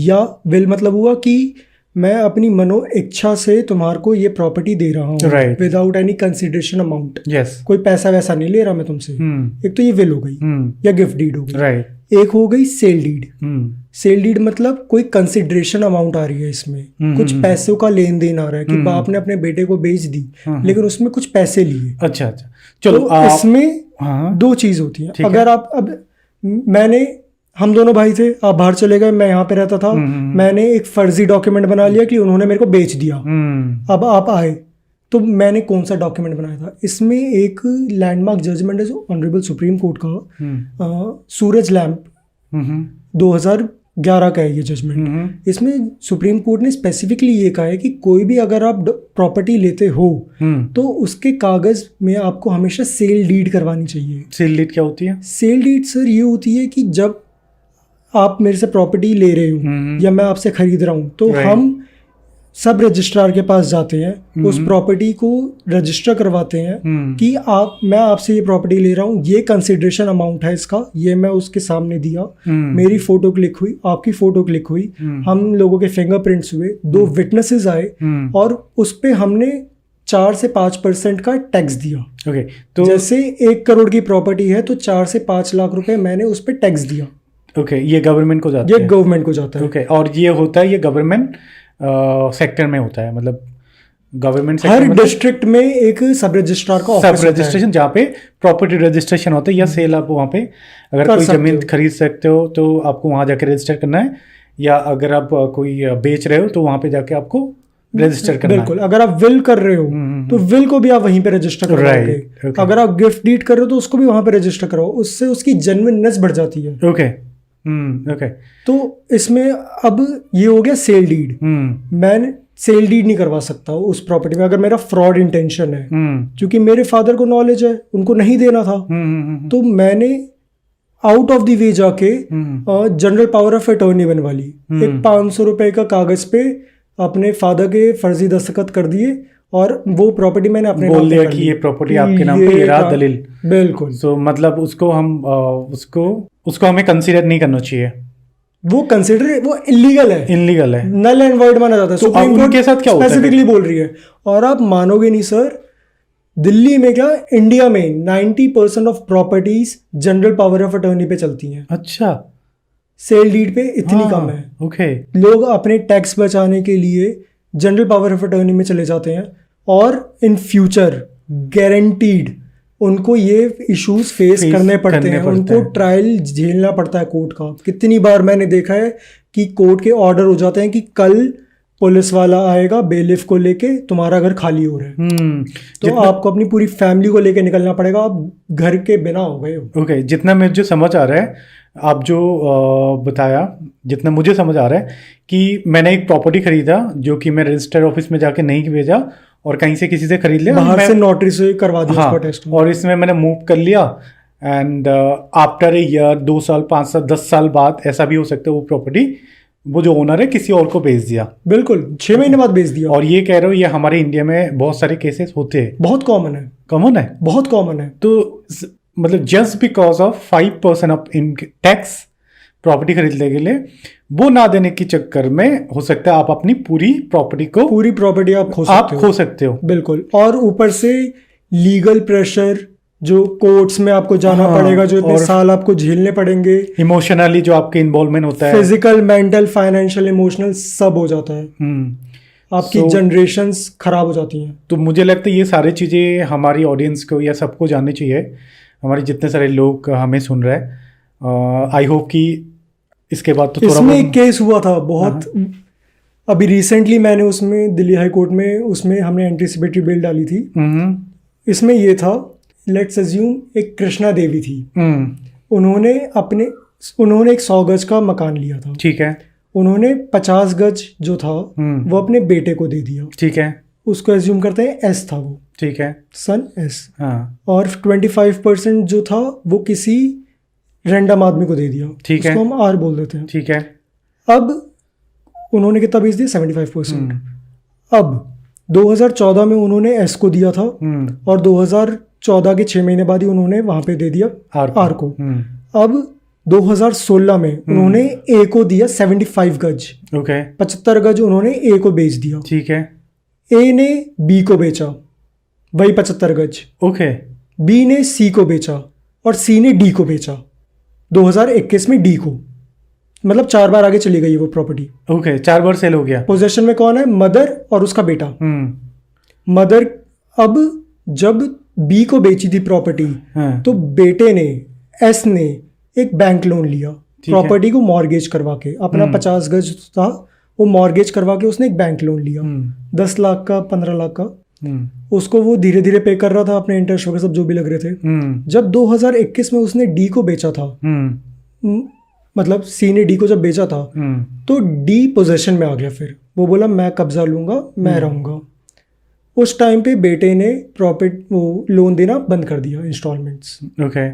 या विल मतलब हुआ कि मैं अपनी मनो इच्छा से तुम्हारे को ये प्रॉपर्टी दे रहा हूँ Right. Without any consideration amount. Yes. कोई पैसा वैसा नहीं ले रहा मैं तुमसे। एक तो ये विल हो गई या गिफ्ट डीड हो गई। राइट। एक हो गई सेल डीड। सेल डीड मतलब कोई कंसिडरेशन अमाउंट आ रही है इसमें, कुछ पैसों का लेन देन आ रहा है कि बाप ने अपने बेटे को बेच दी लेकिन उसमें कुछ पैसे लिए। अच्छा अच्छा, चलो तो इसमें दो चीज होती है। अगर आप अब हम दोनों भाई थे, आप बाहर चले गए, मैं यहाँ पे रहता था, मैंने एक फर्जी डॉक्यूमेंट बना लिया कि उन्होंने मेरे को बेच दिया। अब आप आए तो मैंने कौन सा डॉक्यूमेंट बनाया था? इसमें एक लैंडमार्क जजमेंट है जो ऑनरेबल सुप्रीम कोर्ट का, सूरज लैंप 2011 का है ये जजमेंट। इसमें सुप्रीम कोर्ट ने स्पेसिफिकली ये कहा है कि कोई भी अगर आप प्रॉपर्टी लेते हो तो उसके कागज में आपको हमेशा सेल डीड करवानी चाहिए। सेल डीड क्या होती है? सेल डीड सर ये होती है कि जब आप मेरे से प्रॉपर्टी ले रहे हो या मैं आपसे खरीद रहा हूँ तो हम सब रजिस्ट्रार के पास जाते हैं, उस प्रॉपर्टी को रजिस्टर करवाते हैं कि मैं आपसे ये प्रॉपर्टी ले रहा हूँ, ये कंसिडरेशन अमाउंट है इसका, ये मैं उसके सामने दिया, मेरी फोटो क्लिक हुई, आपकी फोटो क्लिक हुई, हम लोगों के फिंगरप्रिंट्स हुए, 2 विटनेसेस आए और उस पे हमने 4 से 5% का टैक्स दिया। ओके, तो जैसे 1 करोड़ की प्रॉपर्टी है तो 4 से 5 लाख रुपए मैंने उस पर टैक्स दिया। ओके, ये गवर्नमेंट को जाता है? ये गवर्नमेंट को जाता है। ओके, और ये होता है, ये गवर्नमेंट सेक्टर में होता है, मतलब गवर्नमेंट हर डिस्ट्रिक्ट में एक सब रजिस्ट्रार का ऑफिस सब रजिस्ट्रेशन जहाँ पे प्रॉपर्टी रजिस्ट्रेशन होता है या सेल, आप वहाँ पे अगर कोई जमीन खरीद सकते हो तो आपको वहाँ जाके रजिस्टर करना है, या अगर आप कोई बेच रहे हो तो वहाँ पे जाके आपको रजिस्टर करना है। बिल्कुल, अगर आप विल कर रहे हो तो विल को भी आप वहीं पे रजिस्टर करवाओगे। अगर आप गिफ्ट डीड कर रहे हो तो उसको भी वहां पे रजिस्टर कराओ, उससे उसकी जेन्युइननेस बढ़ जाती है। ओके ओके, तो इसमें अब ये हो गया सेल डीड। मैं सेल डीड नहीं करवा सकता उस प्रॉपर्टी में अगर मेरा फ्रॉड इंटेंशन है, क्योंकि मेरे फादर को नॉलेज है, उनको नहीं देना था, तो मैंने आउट ऑफ द वे जाके जनरल पावर ऑफ अटॉर्नी बनवा ली। एक 500 रुपए का कागज पे अपने फादर के फर्जी दस्तखत कर दिए और वो प्रॉपर्टी मैंने अपने बोल दिया कि ये प्रॉपर्टी आपके नाम पे, ये रहा दलील। बिल्कुल। तो मतलब उसको हम उसको हमें कंसीडर नहीं करना चाहिए। वो इलीगल है, इलीगल है, नल एंड वॉइड माना जाता है। तो उनके साथ क्या होता है? स्पेसिफिकली बोल रही है, और आप मानोगे नहीं सर, दिल्ली में क्या इंडिया में 90% of properties general power of attorney पे चलती हैं। अच्छा, सेल डीड पे इतनी कम है। ओके, लोग अपने टैक्स बचाने के लिए जनरल पावर ऑफ अटॉर्नी में चले जाते हैं और इन फ्यूचर गारंटीड उनको ये इश्यूज फेस करने पड़ते हैं, उनको ट्रायल झेलना पड़ता है कोर्ट का। कितनी बार मैंने देखा है कि कोर्ट के ऑर्डर हो जाते हैं कि कल पुलिस वाला आएगा बेलिफ को लेके, तुम्हारा घर खाली हो रहा है, तो आपको अपनी पूरी फैमिली को लेके निकलना पड़ेगा, आप घर के बिना हो गए हो। ओके, जितना मुझे समझ आ रहा है, आप जो बताया, जितना मुझे समझ आ रहा है कि मैंने एक प्रॉपर्टी खरीदा जो कि मैं रजिस्टर ऑफिस में जाके नहीं भेजा और कहीं से किसी से खरीद लिया, बाहर से नोटरी से करवा दिया। हाँ, उसका टेस्ट, और इसमें मैंने मूव कर लिया एंड आफ्टर ए ईयर, 2 साल, 5 साल, 10 साल बाद ऐसा भी हो सकता है वो प्रॉपर्टी वो जो ओनर है किसी और को बेच दिया। बिल्कुल, 6 महीने बाद बेच दिया। और ये कह रहे हो ये हमारे इंडिया में बहुत सारे केसेस होते हैं? बहुत कॉमन है। कॉमन है, बहुत कॉमन है। तो मतलब just because of 5% of tax property खरीदने के लिए, वो ना देने के चक्कर में हो सकता है आप अपनी पूरी प्रॉपर्टी आप खो सकते हो। बिल्कुल, और ऊपर से लीगल प्रेशर जो कोर्ट्स में आपको जाना पड़ेगा, जो इतने साल आपको झेलने पड़ेंगे, इमोशनली जो आपके इन्वॉल्वमेंट होता है, फिजिकल, मेंटल, फाइनेंशियल, इमोशनल, सब हो जाता है। आपकी जनरेशंस खराब हो जाती हैं। तो मुझे लगता है ये सारी चीज़ें हमारी ऑडियंस को या सबको जाननी चाहिए, हमारे जितने सारे लोग हमें सुन रहे हैं। आई होप कि इसके बाद तो इसमें एक केस हुआ था बहुत अभी रिसेंटली, मैंने उसमें दिल्ली हाई कोर्ट में उसमें हमने एंटीसिपेटरी बेल डाली थी। इसमें ये था, लेट्स अज्यूम एक कृष्णा देवी थी, उन्होंने एक 100 गज का मकान लिया था। ठीक है। उन्होंने 50 गज जो था वो अपने बेटे को दे दिया। ठीक है। उसको एज्यूम करते हैं एस था वो। ठीक है। सन एस। हाँ। और 25% जो था वो किसी रैंडम आदमी को दे दिया। ठीक है। उसको हम आर बोल देते हैं। ठीक है। अब उन्होंने कितना बेच दिया? 75%। अब 2014 में उन्होंने एस को दिया था और 2014 के 6 महीने बाद ही उन्होंने वहां पे दे दिया आर को। अब 2016 में उन्होंने ए को दिया 75 गज। ओके 75 गज उन्होंने ए को बेच दिया। ठीक है। ए ने बी को बेचा वही 75 गज। ओके बी ने सी को बेचा और सी ने डी को बेचा 2021 में डी को। मतलब 4 बार आगे चली गई वो प्रॉपर्टी। ओके 4 बार सेल हो गया। पोजेशन में कौन है? मदर और उसका बेटा। मदर अब जब बी को बेची थी प्रॉपर्टी तो बेटे ने एस ने एक बैंक लोन लिया प्रॉपर्टी को मॉर्गेज करवा के। अपना 50 गज था वो मॉर्गेज करवा के उसने एक बैंक लोन लिया 10 लाख का 15 लाख का। उसको वो धीरे धीरे पे कर रहा था अपने इंटरेस्ट वगैरह सब जो भी लग रहे थे। जब 2021 में उसने डी को बेचा था मतलब सी ने डी को जब बेचा था तो डी पोजेशन में आ गया। फिर वो बोला मैं कब्जा लूंगा मैं रहूंगा। उस टाइम पे बेटे ने प्रॉफिट वो लोन देना बंद कर दिया इंस्टॉलमेंट्स। ओके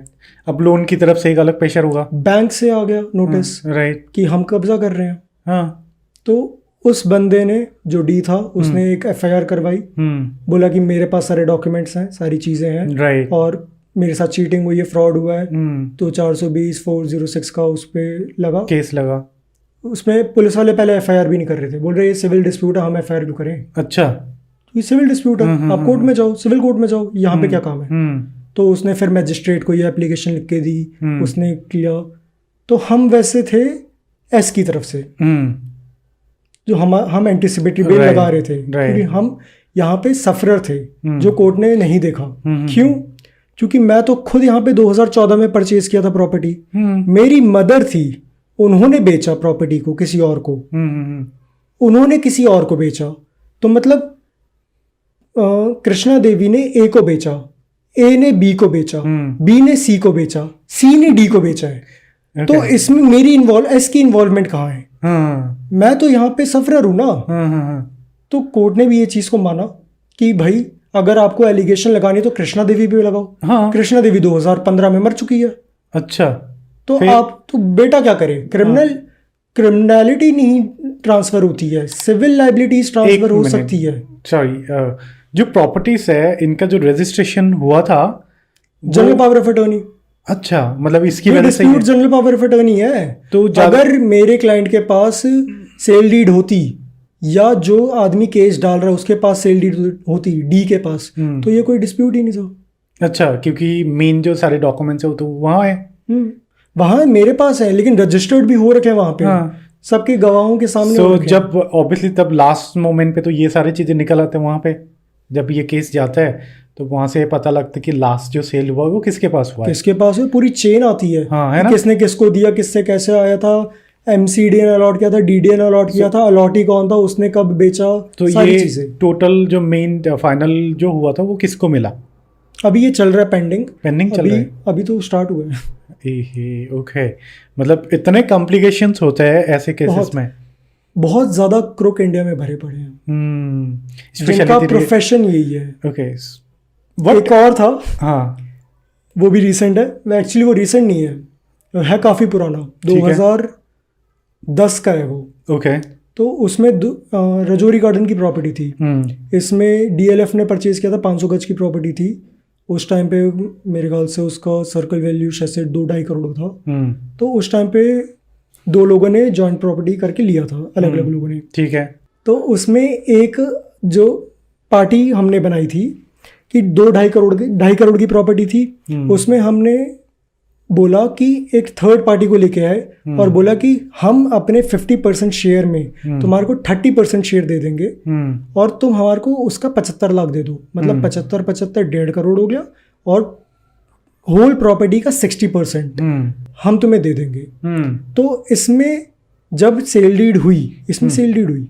अब लोन की तरफ से एक अलग प्रेशर होगा। बैंक से आ गया नोटिस राइट कि हम कब्जा कर रहे हैं। हाँ तो उस बंदे ने जो डी था उसने एक एफआईआर करवाई। बोला कि मेरे पास सारे डॉक्यूमेंट्स हैं सारी चीजें हैं राइट और मेरे साथ चीटिंग हुई है फ्रॉड हुआ है। तो 420/406 का उस पर लगा केस लगा। उसमें पुलिस वाले पहले एफआईआर भी नहीं कर रहे थे। बोल रहे ये सिविल डिस्प्यूट है हम एफआईआर क्यों करें। अच्छा ये सिविल डिस्प्यूट है आप कोर्ट में जाओ सिविल कोर्ट में जाओ यहाँ पे क्या काम है। तो उसने फिर मैजिस्ट्रेट को ये एप्लीकेशन लिख के दी उसने किया। तो हम वैसे थे एस की तरफ से जो हम एंटीसिपेटरी बेल लगा रहे थे क्योंकि हम यहाँ पे सफरर थे जो कोर्ट ने नहीं देखा। क्यों? क्योंकि मैं तो खुद यहाँ पे 2014 में परचेज किया था प्रॉपर्टी। मेरी मदर थी उन्होंने बेचा प्रॉपर्टी को किसी और को। उन्होंने किसी और को बेचा तो मतलब कृष्णा देवी ने ए को बेचा ए ने बी को बेचा बी ने सी को बेचा सी ने डी को बेचा है। तो इसमें मेरी एस की इन्वॉल्वमेंट कहाँ है? मैं तो यहाँ पे सफरर हूं ना। तो कोर्ट ने भी ये चीज को माना कि भाई अगर आपको एलिगेशन लगानी तो कृष्णा देवी भी लगाओ। कृष्णा देवी 2015 में मर चुकी है। अच्छा तो आप तो बेटा क्या करे? क्रिमिनलिटी नहीं ट्रांसफर होती है सिविल लाइबिलिटीज ट्रांसफर हो सकती है। सॉरी जो प्रॉपर्टीज है इनका जो रजिस्ट्रेशन हुआ था जनरल पावर ऑफ अटॉर्नी। अच्छा मतलब इसकी वजह से जनरल पावर ऑफ अटॉर्नी है। तो अगर मेरे क्लाइंट के पास सेल डीड होती या जो आदमी केस डाल रहा है उसके पास सेल डीड होती डी के पास तो ये कोई डिस्प्यूट ही नहीं था। अच्छा क्योंकि मेन जो सारे डॉक्यूमेंट्स है वो तो वहाँ है। वहाँ मेरे पास है लेकिन रजिस्टर्ड भी हो रखे हैं वहाँ पे सबके गवाहों के सामने। तो जब ऑब्वियसली तब लास्ट मोमेंट पे तो ये सारी चीजें निकल आते हैं वहाँ पे जब ये केस जाता है तो वहां से पता लगता है कि लास्ट जो सेल हुआ वो किसके पास हुआ है। किसके पास हुआ पूरी चेन आती है। हाँ है ना किसने किसको दिया किससे कैसे आया था एमसीडी ने अलॉट किया था डीडी ने अलॉट किया था अलॉटी कौन था उसने कब बेचा। तो सारी चीजें टोटल जो मेन फाइनल जो हुआ था वो किसको मिला? अभी ये चल रहा है पेंडिंग चल रहा है अभी तो स्टार्ट हुआ है। ओके मतलब इतने कॉम्प्लिकेशंस होते हैं ऐसे केसेस में। बहुत ज्यादा क्रोक इंडिया में भरे पड़े हैं जिनका प्रोफेशन यही है। ओके एक और था हाँ वो भी रिसेंट है। एक्चुअली वो रिसेंट नहीं है काफी पुराना 2010 का है वो। ओके तो उसमें रजौरी गार्डन की प्रॉपर्टी थी। इसमें डीएलएफ ने परचेज किया था 500 गज की प्रॉपर्टी थी। उस टाइम पे मेरे ख्याल से उसका सर्कल वैल्यू शायद 2-2.5 करोड़ था। तो उस टाइम पे 2 लोगों ने जॉइंट प्रॉपर्टी करके लिया था अलग अलग लोगों ने। ठीक है। तो उसमें एक जो पार्टी हमने बनाई थी कि 2-2.5 करोड़ की प्रॉपर्टी थी। उसमें हमने बोला कि एक थर्ड पार्टी को लेके आए और बोला कि हम अपने 50% शेयर में तुम्हारे को 30% शेयर दे देंगे और तुम हमारे को उसका 75 लाख दे दो। मतलब 75 1.5 करोड़ हो गया और होल प्रॉपर्टी का 60% हम तुम्हें दे देंगे। तो इसमें जब सेल डीड हुई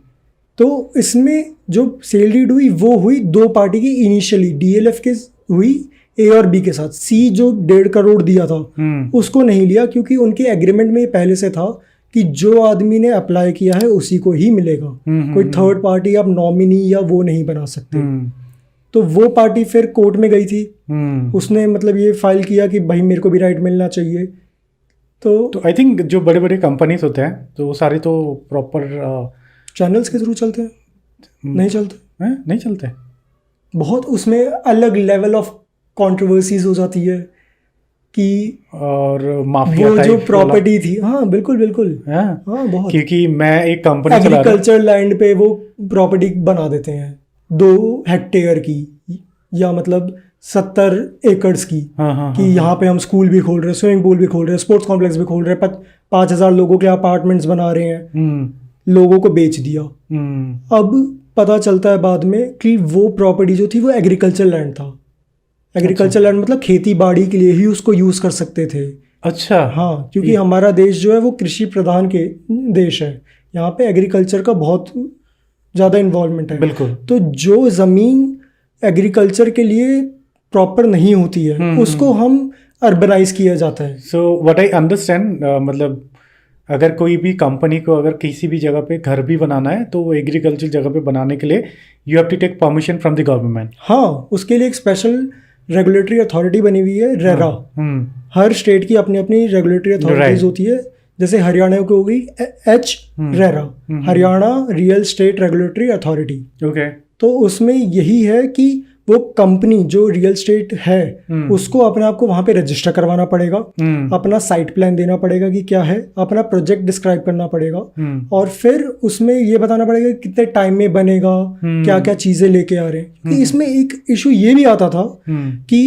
तो इसमें जो सेल डीड हुई वो हुई 2 पार्टी की इनिशियली डीएलएफ के हुई ए और बी के साथ। सी जो 1.5 करोड़ दिया था उसको नहीं लिया क्योंकि उनके एग्रीमेंट में पहले से था कि जो आदमी ने अप्लाई किया है उसी को ही मिलेगा। कोई थर्ड पार्टी आप नॉमिनी या वो नहीं बना सकते। तो वो पार्टी फिर कोर्ट में गई थी। उसने मतलब ये फाइल किया कि भाई मेरे को भी राइट मिलना चाहिए। तो आई थिंक जो बड़े बड़े कंपनीज होते हैं तो वो सारे तो प्रॉपर चैनल्स के थ्रू चलते हैं नहीं चलते। हैं? नहीं चलते? बहुत उसमें अलग लेवल ऑफ कंट्रोवर्सीज हो जाती है कि और माफिया वो टाइप जो प्रॉपर्टी थी, हाँ बिल्कुल बिल्कुल, हाँ बहुत। क्योंकि मैं एक कंपनी चला रहा हूँ। एग्रीकल्चर लैंड पे वो प्रॉपर्टी बना देते हैं 2 हेक्टेयर की, या मतलब 70 एकड़्स की, कि यहाँ पे हम स्कूल भी खोल रहे हैं, स्विमिंग पूल भी खोल रहे हैं, स्पोर्ट्स कॉम्प्लेक्स भी खोल रहे हैं, 5,000 लोगों के अपार्टमेंट्स बना रहे हैं, लोगों को बेच दिया। अब पता चलता है बाद में कि वो प्रॉपर्टी जो थी वो एग्रीकल्चर लैंड था। एग्रीकल्चर लैंड मतलब खेती बाड़ी के लिए ही उसको यूज कर सकते थे। अच्छा। हाँ, क्योंकि हमारा देश जो है वो कृषि प्रधान के देश है, यहाँ पे एग्रीकल्चर का बहुत ज़्यादा इन्वॉल्वमेंट है। बिल्कुल। तो जो ज़मीन एग्रीकल्चर के लिए प्रॉपर नहीं होती है उसको हम अर्बनाइज किया जाता है। सो व्हाट आई अंडरस्टैंड, मतलब अगर कोई भी कंपनी को अगर किसी भी जगह पे घर भी बनाना है तो वो एग्रीकल्चर जगह पे बनाने के लिए you have to take permission from the government. हाँ, उसके लिए एक स्पेशल रेगुलेटरी अथॉरिटी बनी हुई है, रेरा। हर स्टेट की अपनी अपनी रेगुलेटरी अथॉरिटीज होती है। जैसे हरियाणा की हो गई RERA, Haryana real estate regulatory authority. Okay. तो उसमें यही है कि वो कंपनी जो रियल स्टेट है उसको अपने आप को वहां पे रजिस्टर करवाना पड़ेगा, अपना साइट प्लान देना पड़ेगा कि क्या है, अपना प्रोजेक्ट डिस्क्राइब करना पड़ेगा, और फिर उसमें ये बताना पड़ेगा कि कितने टाइम में बनेगा, क्या क्या चीजें लेके आ रहे हैं। कि इसमें एक इशू ये भी आता था कि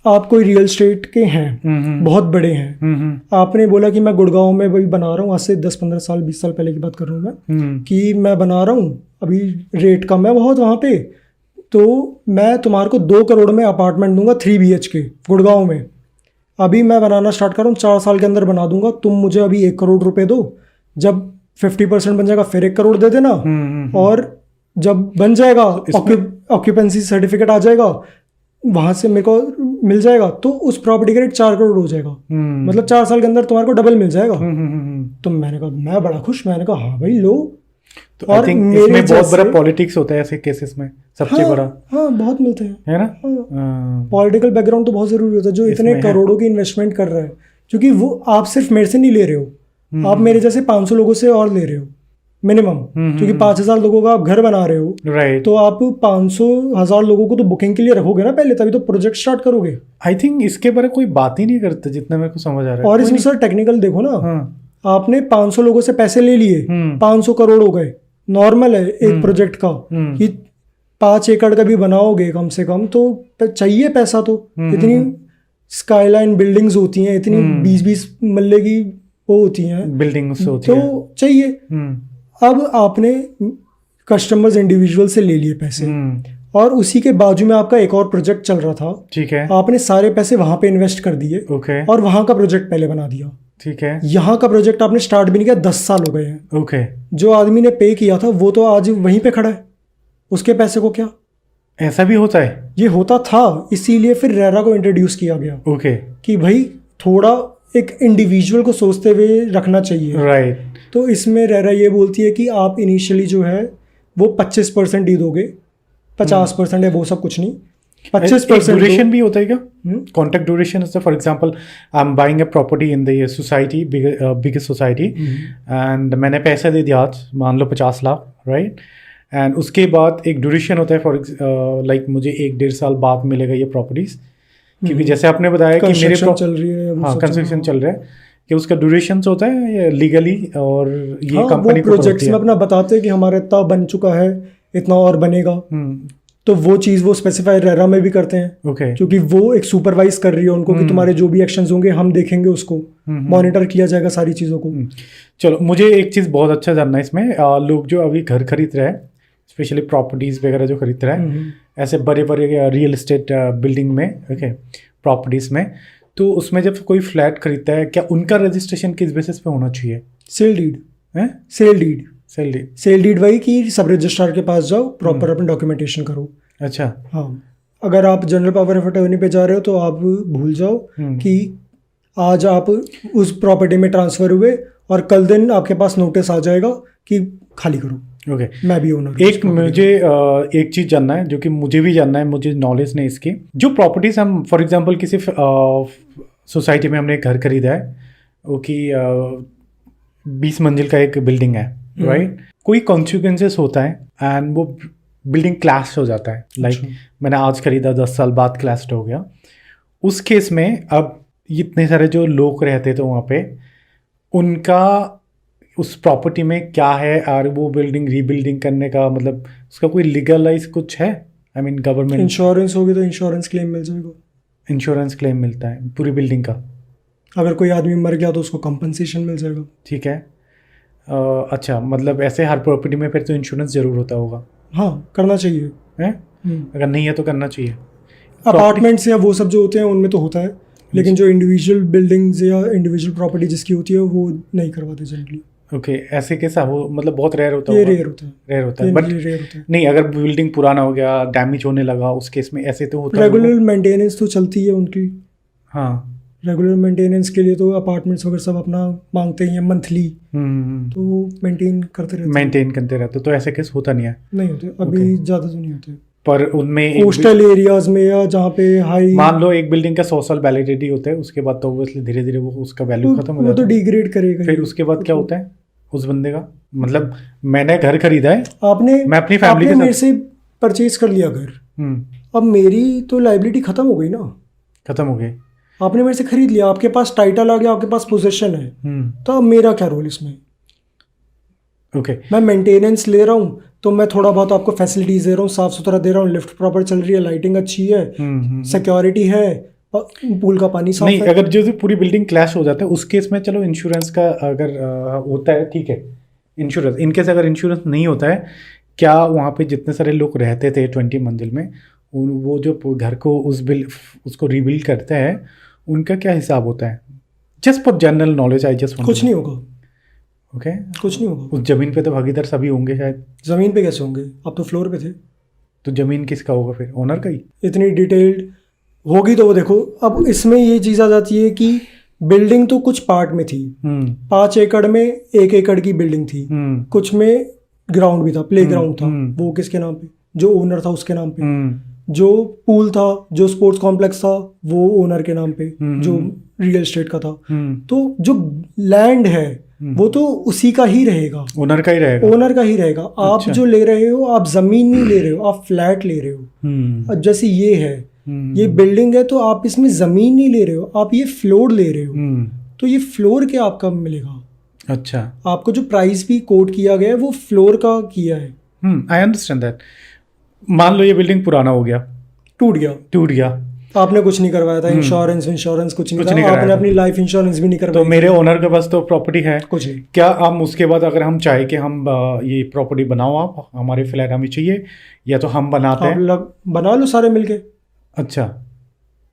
आप कोई रियल स्टेट के हैं, बहुत बड़े हैं, आपने बोला कि मैं गुड़गांव में वही बना रहा हूँ, आज से 10-15 साल 20 साल पहले की बात कर रहा हूँ मैं, कि मैं बना रहा हूँ, अभी रेट कम है बहुत वहाँ पे, तो मैं तुम्हारे को 2 करोड़ में अपार्टमेंट दूंगा 3 BHK गुड़गांव में। अभी मैं बनाना स्टार्ट कर रहा हूँ, 4 साल के अंदर बना दूंगा, तुम मुझे अभी 1 करोड़ रुपए दो, जब 50% बन जाएगा फिर 1 करोड़ दे देना, और जब बन जाएगा ऑक्यूपेंसी सर्टिफिकेट आ जाएगा वहां से मेरे को मिल जाएगा, तो उस प्रॉपर्टी का रेट 4 करोड़ हो जाएगा। मतलब 4 साल के अंदर तुम्हारे को डबल मिल जाएगा। तो मैंने कहा, मैं बड़ा खुश, मैंने कहा हाँ भाई लो। तो और इसमें बहुत बड़ा पॉलिटिक्स होता है ऐसे केसेस में, सबसे बड़ा। हाँ, बहुत मिलते हैं, है ना। पॉलिटिकल बैकग्राउंड तो बहुत जरूरी होता है, जो इतने करोड़ों की इन्वेस्टमेंट कर रहा है, क्योंकि वो आप सिर्फ मेरे से नहीं ले रहे हो, आप मेरे जैसे 500 लोगों से और ले रहे हो मिनिमम, क्योंकि 5,000 लोगों का आप घर बना रहे हो, राइट। तो आप 500,000 लोगों को तो बुकिंग के लिए रखोगे ना पहले, तभी तो प्रोजेक्ट स्टार्ट करोगे। आई थिंक इसके बारे में कोई बात ही नहीं करते जितना मेरे को समझ आ रहा है। और इसमें सर टेक्निकल देखो ना, आपने 500 लोगों से पैसे ले लिए, 500 करोड़ हो गए, नॉर्मल है एक प्रोजेक्ट का, कि 5 एकड़ का भी बनाओगे कम से कम तो चाहिए पैसा। तो इतनी स्काईलाइन बिल्डिंग्स होती हैं, इतनी 20-20 मल्ले की वो होती हैं बिल्डिंग्स होती हैं, तो चाहिए। अब आपने कस्टमर्स इंडिविजुअल से ले लिए पैसे, और उसी के बाजू में आपका एक और प्रोजेक्ट चल रहा था, ठीक है, आपने सारे पैसे वहां पे इन्वेस्ट कर दिए, ओके, और वहां का प्रोजेक्ट पहले बना दिया, ठीक है। यहाँ का प्रोजेक्ट आपने स्टार्ट भी नहीं किया, 10 साल हो गए हैं, ओके। जो आदमी ने पे किया था वो तो आज वहीं पे खड़ा है, उसके पैसे को क्या। ऐसा भी होता है? ये होता था, इसीलिए फिर रेरा को इंट्रोड्यूस किया गया, ओके, कि भाई थोड़ा एक इंडिविजुअल को सोचते हुए रखना चाहिए, राइट। तो इसमें रेरा ये बोलती है कि आप इनिशियली जो है वो 25% ही दोगे, 50% है वो सब कुछ नहीं, 25% ड्यूरेशन भी होता है क्या? Contract duration is for example I am buying a property in the society, biggest society, and मैंने पैसे दे दिया आज, मान लो 50 लाख, राइट, एंड उसके बाद एक ड्यूरेशन होता है फॉर लाइक मुझे 1-1.5 साल बाद मिलेगा ये प्रॉपर्टीज, क्योंकि जैसे आपने बताया कि मेरे चल रही है, हाँ कंस्ट्रक्शन चल रहा है, कि उसका ड्यूरेशन होता है लीगली, और ये कंपनी प्रोजेक्ट्स में अपना बताते हैं कि हमारा इतना बन चुका है, इतना और बनेगा, तो वो चीज़ वो स्पेसिफाई रेरा में भी करते हैं, ओके, क्योंकि वो एक सुपरवाइज कर रही है उनको कि तुम्हारे जो भी एक्शंस होंगे हम देखेंगे, उसको मॉनिटर किया जाएगा सारी चीज़ों को। चलो, मुझे एक चीज़ बहुत अच्छा जानना है इसमें, लोग जो अभी घर खरीद रहे हैं, स्पेशली प्रॉपर्टीज़ वगैरह जो खरीद रहे हैं ऐसे बड़े बड़े रियल एस्टेट बिल्डिंग में, ओके, प्रॉपर्टीज़ में, तो उसमें जब कोई फ्लैट खरीदता है, क्या उनका रजिस्ट्रेशन किस बेसिस पे होना चाहिए? सेल डीड है, सेल डीड, सेल डीड वही कि सब रजिस्ट्रार के पास जाओ, प्रॉपर अपना डॉक्यूमेंटेशन करो। अच्छा, हाँ, अगर आप जनरल पावर ऑफ अटॉर्नी पे जा रहे हो तो आप भूल जाओ कि आज आप उस प्रॉपर्टी में ट्रांसफर हुए और कल दिन आपके पास नोटिस आ जाएगा कि खाली करो। ओके, मैं भी ओनर। एक मुझे एक चीज़ जानना है, जो कि मुझे भी जानना है, मुझे नॉलेज नहीं इसकी, जो प्रॉपर्टीज हम फॉर एग्जांपल किसी सोसाइटी में हमने घर खरीदा है, वो कि 20 मंजिल का एक बिल्डिंग है, राइट, कोई कॉन्सिक्वेंसेस होता है, एंड वो बिल्डिंग क्लैश हो जाता है, लाइक मैंने आज खरीदा 10 साल बाद क्लैश हो गया, उस केस में अब इतने सारे जो लोग रहते थे वहाँ पे, उनका उस प्रॉपर्टी में क्या है, और वो बिल्डिंग रीबिल्डिंग करने का मतलब उसका कोई लीगलाइज कुछ है? आई मीन गवर्नमेंट इंश्योरेंस होगी तो इंश्योरेंस क्लेम मिल जाएगा। इंश्योरेंस क्लेम मिलता है पूरी बिल्डिंग का? अगर कोई आदमी मर गया तो उसको कंपनसेशन मिल जाएगा। ठीक है। अच्छा, मतलब ऐसे हर प्रॉपर्टी में फिर तो इंश्योरेंस जरूर होता होगा? हाँ, करना चाहिए है? अगर नहीं है तो करना चाहिए। अपार्टमेंट्स या वो सब जो होते हैं उनमें तो होता है, लेकिन जो इंडिविजुअल बिल्डिंग्स या इंडिविजुअल प्रॉपर्टी जिसकी होती है वो नहीं करवाते जनरली। ओके, ऐसे कैसा हो, मतलब बहुत रेयर होता ये होगा? रेयर होता है, रेयर होता है, बट रेयर होता है। नहीं, अगर बिल्डिंग पुराना हो गया, डैमेज होने लगा, उस केस में ऐसे तो होता है। रेगुलर मेंटेनेंस तो चलती है उनकी। हाँ, रेगुलर मेंटेनेंस के लिए तो अपार्टमेंट्स वगैरह सब अपना मांगते हैं मंथली, तो वो मेंटेन करते रहते हैं। मेंटेन करते रहते, तो ऐसे केस होता नहीं है? नहीं होते अभी, ज़्यादा तो नहीं होते। पर उनमें कोस्टल एरियाज में या जहाँ पे हाई, मान लो एक बिल्डिंग का 100 साल वैलिडिटी होता है, उसके बाद तो ऑब्वियसली धीरे धीरे वो उसका वैल्यू खत्म हो वो जाता तो है। डिग्रेड करेगा। फिर उसके बाद क्या होता है उस बंदे का? मतलब मैंने घर खरीदा है, आपने मैं अपनी फैमिली के मेरे साथ से परचेज कर लिया घर, अब मेरी तो लाइबिलिटी खत्म हो गई ना। खत्म हो गई। आपने मेरे से खरीद लिया, आपके पास टाइटल आ गया, आपके पास पोजीशन है, तो अब मेरा क्या रोल इसमें? ओके, मैं मेंटेनेंस ले रहा हूँ तो मैं थोड़ा बहुत आपको फैसिलिटीज दे रहा हूँ, साफ सुथरा दे रहा हूँ, लिफ्ट प्रॉपर चल रही है, लाइटिंग अच्छी है, सिक्योरिटी है, पूल का पानी साफ नहीं है। अगर जो पूरी बिल्डिंग क्लैश हो जाता है उस केस में चलो इंश्योरेंस का अगर होता है, ठीक है, इंश्योरेंस। इनकेस अगर इंश्योरेंस नहीं होता है, क्या वहाँ पे जितने सारे लोग रहते थे 20 मंजिल में, वो जो घर को उसको रिबिल्ड करते हैं, उनका क्या हिसाब होता है? Just for general knowledge, I just कुछ नहीं होगा। ओके, कुछ नहीं होगा। उस जमीन पे तो भागीदार सभी होंगे शायद। जमीन पे कैसे होंगे? आप तो फ्लोर पे थे। तो जमीन किसका होगा फिर? ओनर का ही? इतनी डिटेल्ड होगी तो वो देखो, अब इसमें ये चीज़ आ जाती है कि बिल्डिंग तो कुछ पार्ट में थी, 5 एकड़ में 1 एकड़ की बिल्डिंग थी, कुछ में ग्राउंड भी था, प्ले ग्राउंड था, वो किसके नाम पे? जो ओनर था उसके नाम पे। जो पूल था, जो स्पोर्ट्स कॉम्प्लेक्स था, वो ओनर के नाम पे, जो रियल एस्टेट का था। तो जो लैंड है वो तो उसी का ही रहेगा, ओनर का ही रहेगा। ओनर का ही रहेगा। आप जो ले रहे हो, आप जमीन नहीं ले रहे हो, आप फ्लैट ले रहे हो। अब जैसे ये है, ये बिल्डिंग है, तो आप इसमें जमीन नहीं ले रहे हो, आप ये फ्लोर ले रहे हो। तो ये फ्लोर क्या आपका मिलेगा? अच्छा, आपको जो प्राइस भी कोट किया गया है वो फ्लोर का किया है। I understand that. मान लो ये बिल्डिंग पुराना हो गया, टूट गया, आपने कुछ नहीं करवाया था, इंश्योरेंस कुछ नहीं था, आपने अपनी लाइफ इंश्योरेंस भी नहीं करवाई। तो मेरे ओनर के पास तो प्रॉपर्टी है कुछ नहीं। क्या हम उसके बाद अगर हम चाहे कि हम ये प्रॉपर्टी बनाओ, आप हमारे फ्लैट हमें चाहिए, या तो हम बनाते हैं? बना लो सारे मिलके। अच्छा,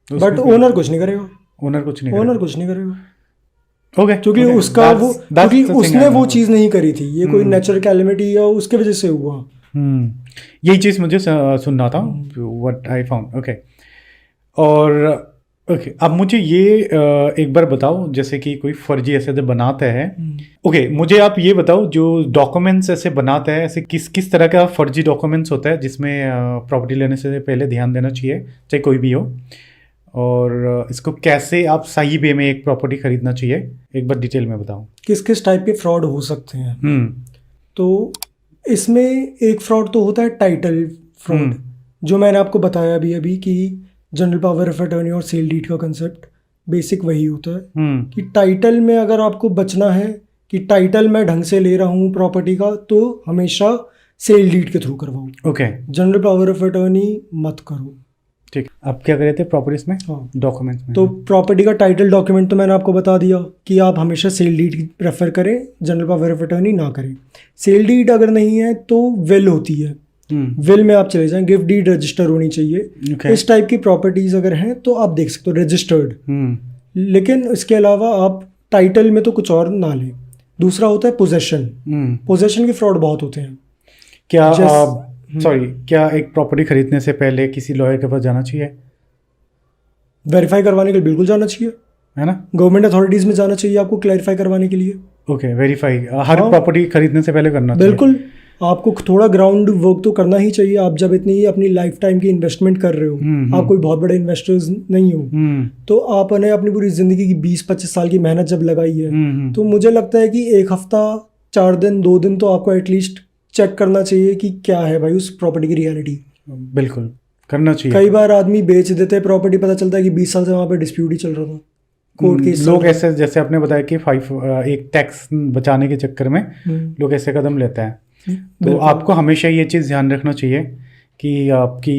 बट ओनर कुछ नहीं करेगा। ओनर कुछ नहीं करेगा। ओके, क्योंकि उसका वो, क्योंकि उसने वो चीज़ नहीं करी थी, ये कोई नेचुरल कैलेमिटी या उसके वजह से हुआ। यही चीज़ मुझे सुनना था, व्हाट आई फाउंड। ओके, और ओके, अब मुझे ये एक बार बताओ, जैसे कि कोई फर्जी ऐसे जो बनाता है, ओके, मुझे आप ये बताओ, जो डॉक्यूमेंट्स ऐसे बनाता है, ऐसे किस किस तरह का फर्जी डॉक्यूमेंट्स होता है जिसमें प्रॉपर्टी लेने से पहले ध्यान देना चाहिए, चाहे कोई भी हो, और इसको कैसे आप सही वे में एक प्रॉपर्टी खरीदना चाहिए, एक बार डिटेल में बताओ। किस किस टाइप के फ्रॉड हो सकते हैं? तो इसमें एक फ्रॉड तो होता है टाइटल फ्रॉड, जो मैंने आपको बताया अभी कि जनरल पावर ऑफ अटर्नी और सेल डीड का कंसेप्ट बेसिक वही होता है कि टाइटल में अगर आपको बचना है कि टाइटल मैं ढंग से ले रहा हूँ प्रॉपर्टी का, तो हमेशा सेल डीड के थ्रू करवाओ। Okay, general power of attorney मत करो। ठीक, आप क्या करे थे प्रॉपर्टीज में? हाँ, डॉक्यूमेंट्स में। तो प्रॉपर्टी का टाइटल डॉक्यूमेंट तो मैंने आपको बता दिया कि आप हमेशा सेल डीड प्रेफर करें, जनरल पावर ऑफ अटर्नी ना करें। सेल डीड अगर नहीं है तो विल होती है, विल में आप चले जाएं, गिफ्ट डीड रजिस्टर होनी चाहिए। इस टाइप की प्रॉपर्टीज अगर हैं तो आप देख सकते हो रजिस्टर्ड। लेकिन इसके अलावा आप टाइटल में तो कुछ और ना लें। दूसरा होता है पोजेशन। पोजेशन के फ्रॉड बहुत होते हैं। क्या क्या एक प्रॉपर्टी खरीदने से पहले किसी लॉयर के पास जाना चाहिए? वेरीफाई करवाने के लिए बिल्कुल जाना चाहिए, है ना? गवर्नमेंट अथॉरिटीज में जाना चाहिए आपको क्लैरिफाई करवाने के लिए। ओके, वेरीफाई हर प्रॉपर्टी खरीदने से पहले करना चाहिए। बिल्कुल, आपको थोड़ा ग्राउंड वर्क तो करना ही चाहिए। आप जब इतनी अपनी लाइफ टाइम की इन्वेस्टमेंट कर रहे हो, आप कोई बहुत बड़े इन्वेस्टर्स नहीं हो, तो आपने अपनी पूरी जिंदगी की 20-25 साल की मेहनत जब लगाई है, तो मुझे लगता है कि एक हफ्ता 4 दिन 2 दिन तो आपको एटलीस्ट चेक करना चाहिए कि क्या है भाई उस प्रॉपर्टी की रियलिटी। बिल्कुल करना चाहिए। कई बार आदमी बेच देते हैं प्रॉपर्टी, पता चलता है कि 20 साल से वहाँ पे डिस्प्यूट ही चल रहा था, कोर्ट केस। लोग ऐसे, जैसे आपने बताया कि एक टैक्स बचाने के चक्कर में लोग ऐसे कदम लेते हैं। तो आपको हमेशा ये चीज़ ध्यान रखना चाहिए कि आपकी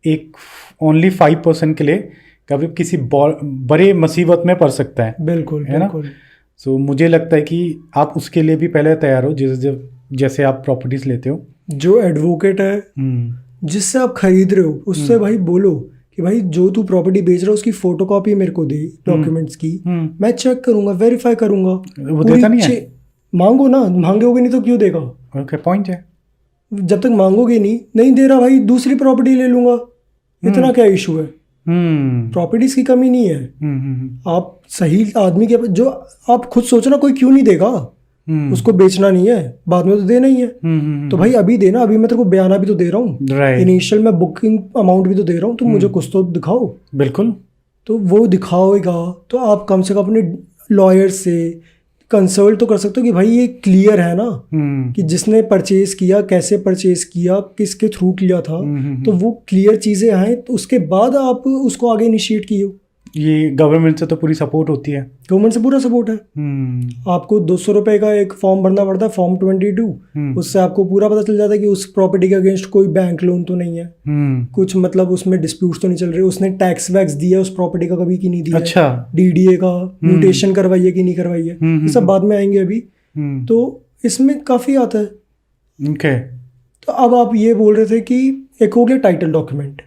एक ओनली 5% के लिए कभी किसी बड़े मुसीबत में पड़ सकता है। बिल्कुल, है ना। सो मुझे लगता है कि आप उसके लिए भी पहले तैयार हो। जैसे आप प्रॉपर्टीज लेते हो, जो एडवोकेट है जिससे आप खरीद रहे हो उससे भाई बोलो कि भाई जो तू प्रॉपर्टी बेच रहा है उसकी फोटोकॉपी मेरे को दे डॉक्यूमेंट्स की, मैं चेक करूंगा, वेरीफाई करूंगा। वो देता नहीं है। मांगो ना, मांगोगे नहीं तो क्यों देगा। ओके, पॉइंट है। जब तक मांगोगे नहीं दे रहा भाई दूसरी प्रॉपर्टी ले लूंगा, इतना क्या इशू है। प्रॉपर्टीज की कमी नहीं है। आप सही आदमी के, जो आप खुद सोचना कोई क्यों नहीं देगा, उसको बेचना नहीं है, बाद में तो देना ही है। तो भाई अभी देना, अभी मैं तेरे को बयाना भी तो दे रहा हूँ, इनिशियल मैं बुकिंग अमाउंट भी तो दे रहा हूँ, तो मुझे कुछ तो दिखाओ। बिल्कुल। तो वो दिखाओगा तो आप कम से कम अपने लॉयर से कंसल्ट तो कर सकते हो कि भाई ये क्लियर है ना कि जिसने परचेज किया, कैसे परचेज किया, किसके थ्रू किया था, तो वो क्लियर चीज़ें आए तो उसके बाद आप उसको आगे इनिशिएट किए। ये गवर्नमेंट से तो पूरी सपोर्ट होती है। गवर्नमेंट से पूरा सपोर्ट है। आपको 200 रुपए का एक फॉर्म भरना पड़ता है, फॉर्म 22। उससे आपको पूरा पता चल जाता है कि उस प्रॉपर्टी के अगेंस्ट कोई बैंक लोन तो नहीं है, कुछ मतलब उसमें डिस्प्यूट तो नहीं चल रहे, उसने टैक्स वैक्स दिया उस प्रॉपर्टी का कभी की नहीं दिया। अच्छा। डीडीए का म्यूटेशन करवाई है कि नहीं करवाई है, ये सब बाद में आएंगे अभी। तो इसमें काफी आता है। ओके। तो अब आप ये बोल रहे थे कि एक हो गया टाइटल डॉक्यूमेंट,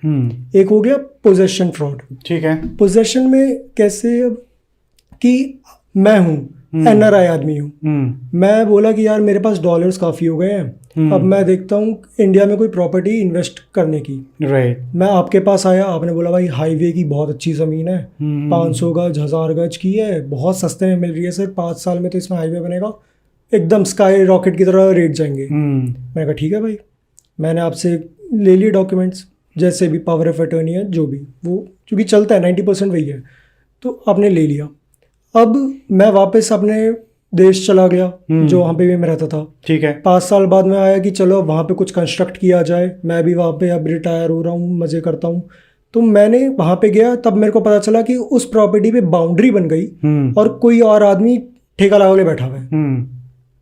एक हो गया पोजेशन फ्रॉड। ठीक है। पोजेशन में कैसे, अब कि मैं हूँ एनआरआई आदमी हूँ, मैं बोला कि यार मेरे पास डॉलर्स काफ़ी हो गए हैं, अब मैं देखता हूँ इंडिया में कोई प्रॉपर्टी इन्वेस्ट करने की। राइट। मैं आपके पास आया, आपने बोला भाई हाईवे की बहुत अच्छी ज़मीन है, 500 गज 1000 गज की है, बहुत सस्ते में मिल रही है सर, 5 साल में तो इसमें हाईवे बनेगा, एकदम स्काई रॉकेट की तरह रेट जाएंगे। मैंने कहा ठीक है भाई, मैंने आपसे ले लिए डॉक्यूमेंट्स, जैसे भी पावर ऑफ अटर्नी है, जो भी वो क्योंकि चलता है 90% वही है, तो आपने ले लिया। अब मैं वापस अपने देश चला गया, जो वहाँ पे भी मैं रहता था। ठीक है। 5 साल बाद में आया कि चलो वहाँ पे कुछ कंस्ट्रक्ट किया जाए, मैं भी वहाँ पे अब रिटायर हो रहा हूँ, मज़े करता हूँ। तो मैंने वहाँ पे गया, तब मेरे को पता चला कि उस प्रॉपर्टी पे बाउंड्री बन गई और कोई और आदमी ठेका लगा के बैठा हुआ है,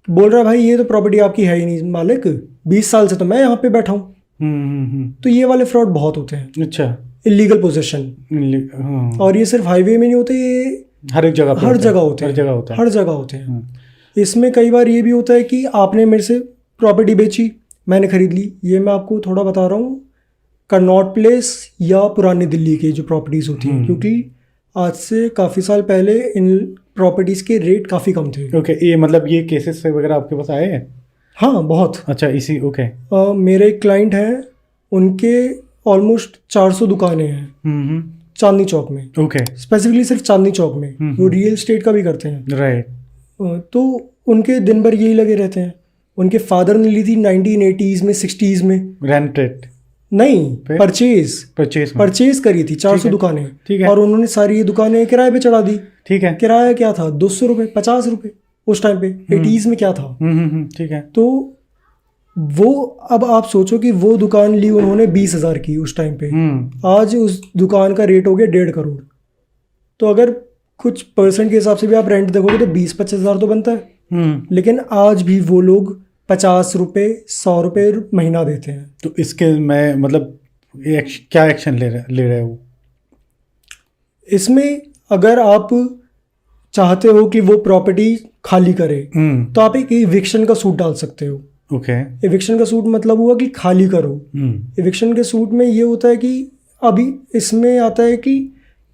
बोल रहा है भाई ये तो प्रॉपर्टी आपकी है ही नहीं मालिक, 20 साल से तो मैं यहाँ पे बैठा हूँ। तो ये वाले फ्रॉड बहुत होते हैं। अच्छा। Illegal possession. और ये सिर्फ हाईवे में नहीं होते, ये हर एक जगह, हर जगह होते हैं, हर जगह होते हैं। इसमें कई बार ये भी होता है कि आपने मेरे से प्रॉपर्टी बेची, मैंने खरीद ली। ये मैं आपको थोड़ा बता रहा हूँ, कनॉट प्लेस या पुरानी दिल्ली की जो प्रॉपर्टीज होती हैं, क्योंकि आज से काफ़ी साल पहले इन प्रॉपर्टीज के रेट काफ़ी कम थे। ओके। ये मतलब ये केसेस वगैरह आपके पास आए हैं? हाँ, बहुत। अच्छा, इसी। ओके। मेरे एक क्लाइंट हैं, उनके ऑलमोस्ट 400 दुकानें हैं चांदनी चौक में। ओके। स्पेसिफिकली सिर्फ चांदनी चौक में। वो रियल एस्टेट का भी करते हैं। राइट। तो उनके दिन भर यही लगे रहते हैं। उनके फादर ने ली थी 1980s में, 60s में। रेंटेड नहीं, परचेज करी थी 400 दुकानें। ठीक है। और उन्होंने सारी ये दुकानें किराए पे चढ़ा दी। ठीक है। किराया क्या था, 200 रुपये, 50 रुपये उस टाइम पे। 80s में क्या था। ठीक है। तो वो, अब आप सोचो कि वो दुकान ली उन्होंने 20,000 की उस टाइम पे, आज उस दुकान का रेट हो गया 1.5 करोड़। तो अगर कुछ परसेंट के हिसाब से भी आप रेंट देखोगे तो 20-25 हज़ार तो बनता है। लेकिन आज भी वो लोग 50 रुपये 100 रुपये महीना देते हैं। तो इसके मैं मतलब क्या एक्शन ले रहे हो इसमें? अगर आप चाहते हो कि वो प्रॉपर्टी खाली करे तो आप एक इविक्शन का सूट डाल सकते हो। ओके। इविक्शन का सूट मतलब हुआ कि खाली करो। इविक्शन के सूट में ये होता है कि अभी इसमें आता है कि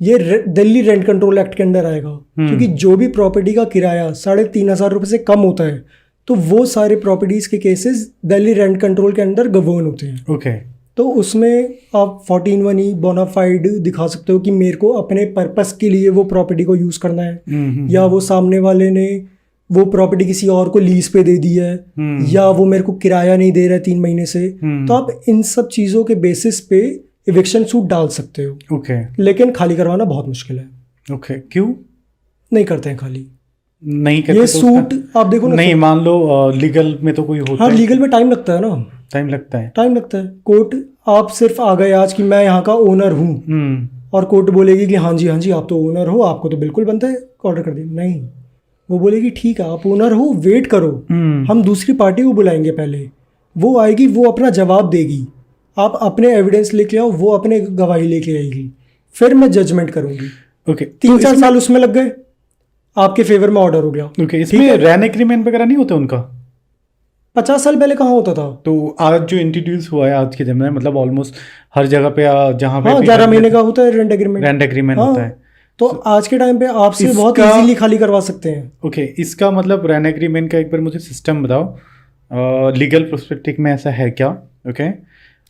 ये दिल्ली रेंट कंट्रोल एक्ट के अंदर आएगा, क्योंकि जो भी प्रॉपर्टी का किराया 3,500 रुपये से कम होता है तो वो सारे प्रॉपर्टीज के केसेस दिल्ली रेंट कंट्रोल के अंदर गवर्न होते हैं। ओके। तो उसमें आप 14(1) बोनाफाइड दिखा सकते हो कि मेरे को अपने पर्पस के लिए वो प्रॉपर्टी को यूज करना है, या वो सामने वाले ने वो प्रॉपर्टी किसी और को लीज पे दे दी है, या वो मेरे को किराया नहीं दे रहा है 3 महीने से। तो आप इन सब चीज़ों के बेसिस पे इविक्शन सूट डाल सकते हो। ओके। लेकिन खाली करवाना बहुत मुश्किल है। ओके। क्यों नहीं करते हैं खाली? नहीं करते ये तो सूट आप देखो ना, नहीं, मान लो लीगल में तो कोई होता हाँ है, लीगल में टाइम लगता है ना, टाइम लगता है। टाइम लगता है। कोर्ट आप सिर्फ आ गए आज कि मैं यहाँ का ओनर हूँ, और कोर्ट बोलेगी कि हाँ जी आप तो ओनर हो, आपको तो बिल्कुल बनता है ऑर्डर कर दिए। नहीं, वो बोलेगी ठीक है आप ओनर हो, वेट करो, हम दूसरी पार्टी को बुलाएंगे, पहले वो आएगी, वो अपना जवाब देगी, आप अपने एविडेंस लेके आओ, वो अपने गवाही लेके आएगी, फिर मैं जजमेंट करूंगी। ओके, 3-4 साल उसमें लग गए, आपके फेवर में ऑर्डर हो गया। ओके, इसमें रैन एग्रीमेंट वगैरह नहीं होता उनका? 50 साल पहले कहाँ होता था? तो आज जो इंट्रोड्यूस हुआ है आज के दिन में, मतलब ऑलमोस्ट हर जगह पे जहाँ पे हाँ 11 महीने का होता है रेंट एग्रीमेंट। रेंट एग्रीमेंट होता है। तो आज के टाइम पे आपसे बहुत इसका- इजीली खाली करवा सकते हैं। ओके, इसका मतलब रेंट एग्रीमेंट का एक बार मुझे सिस्टम बताओ, लीगल प्रोस्पेक्टिव में ऐसा है क्या? ओके,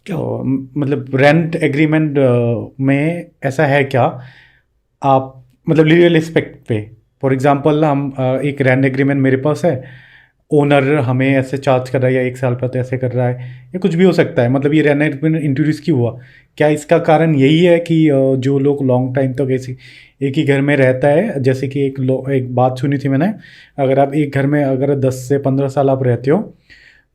क्या? मतलब रेंट एग्रीमेंट में ऐसा है क्या? आप मतलब लीगल एस्पेक्ट पे, फॉर एग्जांपल हम एक रेंट एग्रीमेंट मेरे पास है, ओनर हमें ऐसे चार्ज कर रहा है या 1 साल पर ऐसे कर रहा है या कुछ भी हो सकता है, मतलब ये रेंट एग्रीमेंट इंट्रोड्यूस क्यों हुआ? क्या इसका कारण यही है कि जो लोग लॉन्ग टाइम तक ऐसे एक ही घर में रहता है, जैसे कि एक बात सुनी थी मैंने, अगर आप एक घर में अगर 10 से 15 साल आप रहते हो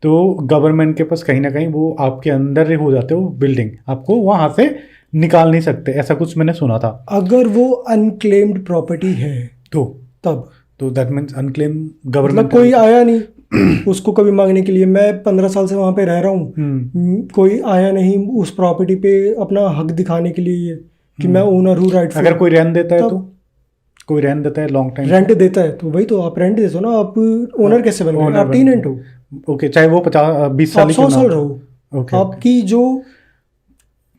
तो गवर्नमेंट के पास कहीं ना कहीं वो आपके अंदर हो जाते हो बिल्डिंग, आपको वहाँ से निकाल नहीं सकते, ऐसा कुछ मैंने सुना था। अगर वो अनक्लेम्ड प्रॉपर्टी है तो तब तो दैट मीन्स अनक्लेम मतलब गवर्नमेंट कोई आया नहीं उसको कभी मांगने के लिए। मैं 15 साल से वहाँ पे रह रहा हूँ, कोई आया नहीं उस प्रॉपर्टी पे अपना हक दिखाने के लिए कि मैं ओनर हूँ, राइट। अगर कोई रेंट देता है तो कोई रेंट देता है लॉन्ग टाइम, रेंट देता है तो वही तो आप रेंट देते हो ना, आप ओनर कैसे बन गए? आप टेनेंट हो। ओके, चाहे वो 50-20 साल आप 100 साल रहो, आपकी जो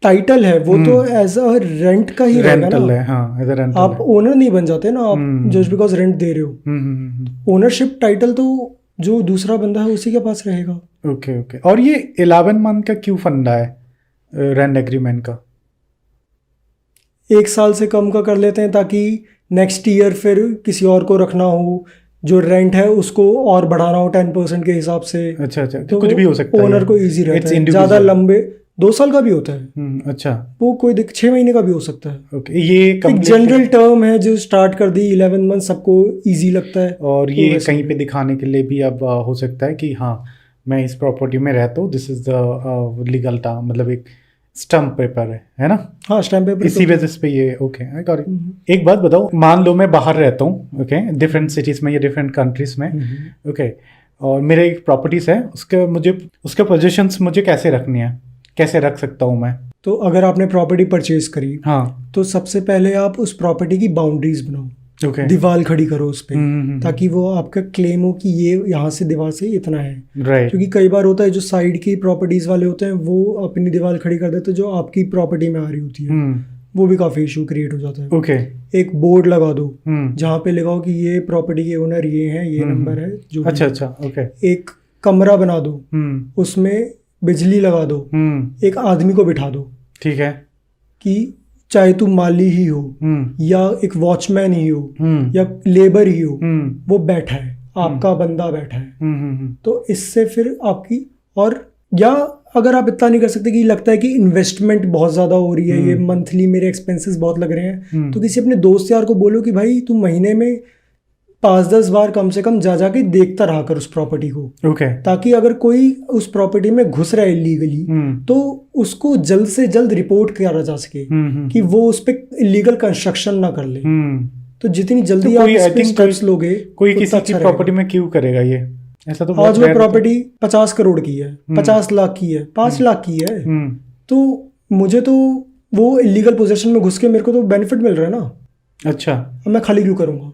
टाइटल है वो तो एज अ रेंट का ही रहेगा रेंटल ना। है, हाँ, एज अ रेंटल आप ओनर नहीं बन जाते ना आप जस्ट बिकॉज रेंट दे रहे हो। ओनरशिप टाइटल तो जो दूसरा बंदा है उसी के पास रहेगा। ओके ओके, और ये 11 मंथ का क्यों फंडा है रेंट एग्रीमेंट का? 1 साल से कम का कर लेते हैं ताकि नेक्स्ट ईयर फिर किसी और को रखना हो, जो रेंट है उसको और बढ़ाना हो 10% के हिसाब से। अच्छा, तो कुछ भी हो सकता है, ओनर को इजी रहता है। ज़्यादा लंबे 2 साल का भी होता है। अच्छा, वो कोई 6 महीने का भी हो सकता है। ओके, ये एक जनरल टर्म है जो स्टार्ट कर दी 11 मंथ, सबको इजी लगता है। और ये कहीं पे दिखाने के लिए भी अब हो सकता है कि हाँ मैं इस प्रॉपर्टी में रहता हूँ, this is the legal term, मतलब एक स्टम्प पेपर है ना? हाँ, स्टैम्प पेपर। इसी बेसिस पे ये ओके, आई गॉट इट। एक बात बताओ, मान लो मैं बाहर रहता हूँ, ओके, डिफरेंट सिटीज में या डिफरेंट कंट्रीज में, ओके, और मेरे एक प्रॉपर्टीज है, उसके पोजीशंस मुझे कैसे रखनी है, कैसे रख सकता हूँ मैं? तो अगर आपने प्रॉपर्टी परचेज करी, हाँ, तो सबसे पहले आप उस प्रॉपर्टी की बाउंड्रीज बनाओ, ओके, दीवार खड़ी करो उस पे, ताकि वो आपका क्लेम हो कि ये यहाँ से दीवार से इतना है। राइट, क्योंकि कई बार होता है जो साइड की प्रॉपर्टीज वाले होते हैं वो अपनी दीवार खड़ी कर देते हैं जो आपकी प्रॉपर्टी में आ रही होती है, वो भी काफी इशू क्रिएट हो जाता है। ओके, एक बोर्ड लगा दो जहाँ पे लगाओ कि ये प्रॉपर्टी के ओनर ये हैं, ये नंबर है जो। अच्छा, ओके। एक कमरा बना दो, उसमें बिजली लगा दो, एक आदमी को बिठा दो, ठीक है, कि चाहे तू माली ही हो या एक वॉचमैन ही हो या लेबर ही हो, वो बैठा है, आपका बंदा बैठा है। तो इससे फिर आपकी, और या अगर आप इतना नहीं कर सकते कि लगता है कि इन्वेस्टमेंट बहुत ज़्यादा हो रही है, ये मंथली मेरे एक्सपेंसेस बहुत लग रहे हैं, तो किसी अपने दोस्त यार को बोलो कि भाई तू महीने में 5-10 बार कम से कम जा जाके देखता रहा कर उस प्रॉपर्टी को, ओके, ताकि अगर कोई उस प्रॉपर्टी में घुस रहा है इलीगली तो उसको जल्द से जल्द रिपोर्ट करा जा सके कि वो उस पर इलीगल कंस्ट्रक्शन ना कर ले। तो जितनी जल्दी आप इस पे स्टेप्स लोगे, कोई किसी की प्रॉपर्टी में क्यों करेगा ये? ऐसा तो आज वो प्रॉपर्टी 50 करोड़ की है, 50 लाख की है, 5 लाख की है, तो मुझे तो वो इलीगल पोजीशन में घुस के मेरे को तो बेनिफिट मिल रहा है ना। अच्छा, अब मैं खाली क्यों करूंगा?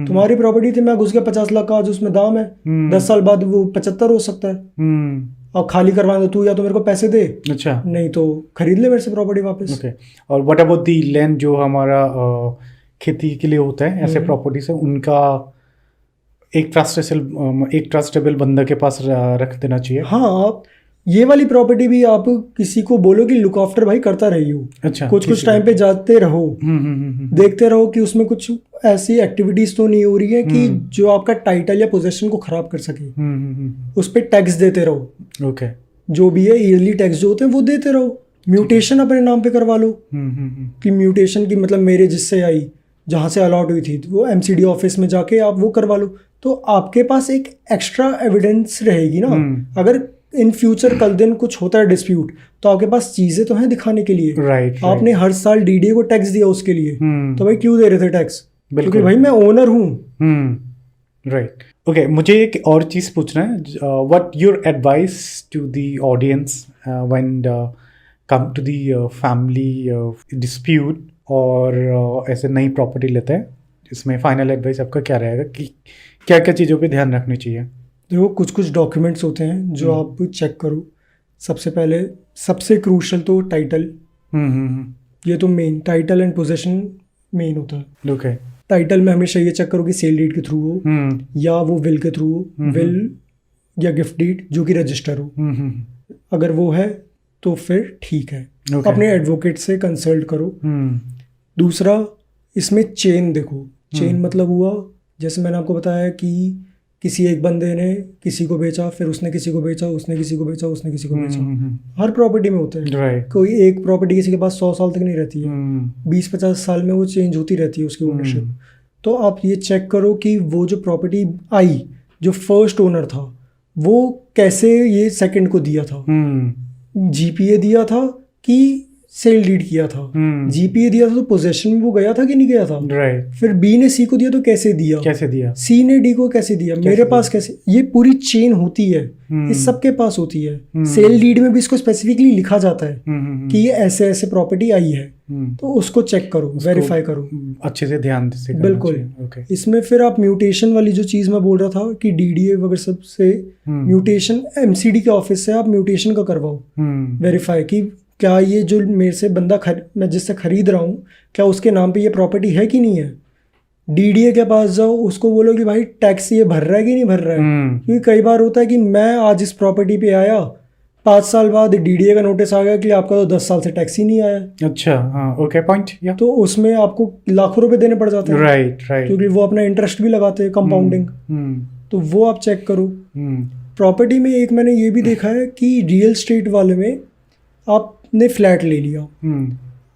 तुम्हारी प्रॉपर्टी थी, मैं घुस गया, 50 लाख का आज उसमें दाम है, 10 साल बाद वो 75 हो सकता है। और खाली करवाना तू या तो मेरे को पैसे दे, अच्छा, नहीं तो खरीद ले मेरे से प्रॉपर्टी वापस। ओके, और व्हाट अबाउट दी लैंड जो हमारा खेती के लिए होता है, ऐसे प्रॉपर्टी से उनका एक ट्रस्टेबल बंदा के पास रख देना चाहिए। हाँ, आप ये वाली प्रॉपर्टी भी आप किसी को बोलो कि लुक आफ्टर भाई करता रही हो। अच्छा, कुछ टाइम पे जाते रहो, देखते रहो कि उसमें कुछ ऐसी एक्टिविटीज तो नहीं हो रही है कि जो आपका टाइटल या पोजीशन को खराब कर सके। उस पर टैक्स देते रहो। ओके, जो भी है ईयरली टैक्स जो होते हैं वो देते रहो। म्यूटेशन अपने नाम पे करवा लो, कि म्यूटेशन की मतलब मेरे जिससे आई जहाँ से अलॉट हुई थी, वो एमसीडी ऑफिस में जाके आप वो करवा लो, तो आपके पास एक एक्स्ट्रा एविडेंस रहेगी ना। अगर इन फ्यूचर कल दिन कुछ होता है डिस्प्यूट, तो आपके पास चीजें तो हैं दिखाने के लिए। राइट आपने हर साल डीडीए को टैक्स दिया उसके लिए, तो भाई क्यों दे रहे थे टैक्स? बिल्कुल। क्योंकि भाई मैं ओनर हूँ। राइट। ओके, मुझे एक और चीज़ पूछना है, what your advice to the audience when come to the family dispute और ऐसे नई प्रॉपर्टी लेते हैं, इसमें फाइनल एडवाइस आपका क्या रहेगा कि क्या क्या चीज़ों पे ध्यान रखनी चाहिए? देखो, कुछ कुछ डॉक्यूमेंट्स होते हैं जो आप चेक करो। सबसे पहले सबसे क्रूशल तो टाइटल, ये तो main, title and possession main होता है। ओके। टाइटल में हमेशा ये चेक करो कि सेल डीड के थ्रू हो या वो विल के थ्रू हो, विल या गिफ्ट डीड जो कि रजिस्टर हो। अगर वो है तो फिर ठीक है, अपने एडवोकेट से कंसल्ट करो। दूसरा, इसमें चेन देखो। चेन मतलब हुआ, जैसे मैंने आपको बताया कि किसी एक बंदे ने किसी को बेचा, फिर उसने किसी को बेचा, उसने किसी को बेचा, उसने किसी को बेचा। हर प्रॉपर्टी में होता है। कोई एक प्रॉपर्टी किसी के पास 100 साल तक नहीं रहती है, 20-50 साल में वो चेंज होती रहती है उसकी ओनरशिप। तो आप ये चेक करो कि वो जो प्रॉपर्टी आई, जो फर्स्ट ओनर था, वो कैसे ये सेकंड को दिया था। जीपीए दिया था कि सेल डीड किया था। जीपीए दिया था तो पोजेशन में वो गया था कि नहीं गया था। राइट। फिर बी ने सी को दिया तो कैसे दिया, सी ने डी को कैसे दिया, मेरे पास कैसे, ये पूरी चेन होती है, इस सबके पास होती है। सेल डीड में भी इसको स्पेसिफिकली लिखा जाता है कि ये ऐसे ऐसे प्रॉपर्टी आई है, तो उसको चेक करो, वेरीफाई करो अच्छे से, ध्यान से। बिल्कुल। इसमें फिर आप म्यूटेशन वाली जो चीज मैं बोल रहा था कि डीडीए वगैरह सब से म्यूटेशन, एमसीडी के ऑफिस से आप म्यूटेशन का करवाओ, वेरीफाई कि क्या ये जो मेरे से बंदा मैं जिससे खरीद रहा हूँ, क्या उसके नाम पे ये प्रॉपर्टी है कि नहीं है। डीडीए के पास जाओ, उसको बोलो कि भाई टैक्स ये भर रहा है कि नहीं भर रहा है। क्योंकि कई बार होता है कि मैं आज इस प्रॉपर्टी पे आया, 5 साल बाद डीडीए का नोटिस आ गया कि आपका तो 10 साल से टैक्स ही नहीं आया। अच्छा, हाँ, ओके, पॉइंट। तो उसमें आपको लाखों रुपए देने पड़ जाते हैं। राइट। क्योंकि वो अपना इंटरेस्ट भी लगाते हैं, कंपाउंडिंग। तो वो आप चेक करो। प्रॉपर्टी में एक मैंने ये भी देखा है कि रियल स्टेट वाले में आपने फ्लैट ले लिया,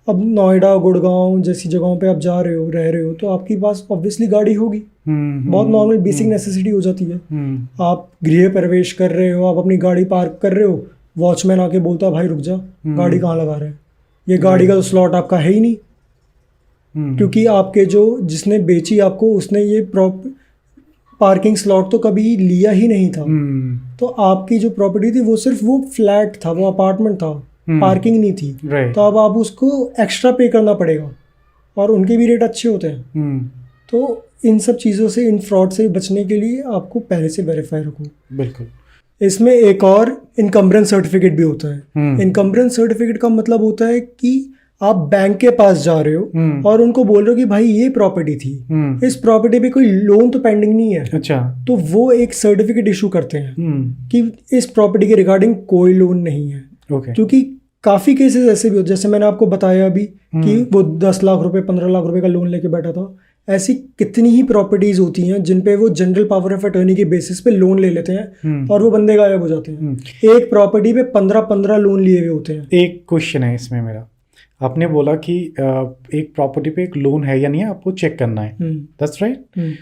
अब नोएडा, गुड़गांव जैसी जगहों पे आप जा रहे हो, रह रहे हो, तो आपके पास ऑब्वियसली गाड़ी होगी। बहुत नॉर्मल बेसिक नेसेसिटी हो जाती है। आप गृह प्रवेश कर रहे हो, आप अपनी गाड़ी पार्क कर रहे हो, वॉचमैन आके बोलता है भाई रुक जा, गाड़ी कहाँ लगा रहे हैं, ये गाड़ी का तो स्लॉट आपका है ही नहीं। क्योंकि आपके जो जिसने बेची आपको, उसने ये पार्किंग स्लॉट तो कभी लिया ही नहीं था। तो आपकी जो प्रॉपर्टी थी वो सिर्फ वो फ्लैट था, वो अपार्टमेंट था, पार्किंग नहीं थी। तो अब आप उसको एक्स्ट्रा पे करना पड़ेगा, और उनके भी रेट अच्छे होते हैं। तो इन सब चीज़ों से, इन फ्रॉड से बचने के लिए आपको पहले से वेरीफाई रखो। बिल्कुल। इसमें एक और इनकम्बरेंस सर्टिफिकेट भी होता है। इनकम्बरेंस सर्टिफिकेट का मतलब होता है कि आप बैंक के पास जा रहे हो और उनको बोल रहे हो कि भाई ये प्रॉपर्टी थी, इस प्रॉपर्टी पे कोई लोन तो पेंडिंग नहीं है। अच्छा। तो वो एक सर्टिफिकेट इशू करते हैं कि इस प्रॉपर्टी के रिगार्डिंग कोई लोन नहीं है। क्योंकि काफी केसेस ऐसे भी होते, जैसे मैंने आपको बताया अभी कि वो 10 लाख रुपए, 15 लाख रुपए का लोन लेके बैठा था। ऐसी कितनी ही प्रॉपर्टीज होती हैं जिन पे वो जनरल पावर ऑफ अटर्नी के बेसिस पे लोन ले लेते हैं और वो बंदे गायब हो जाते हैं। एक प्रॉपर्टी पे 15-15 लोन लिए हुए होते हैं। एक क्वेश्चन है इसमें मेरा, आपने बोला कि एक प्रॉपर्टी पे एक लोन है या नहीं है, आपको चेक करना है। That's right.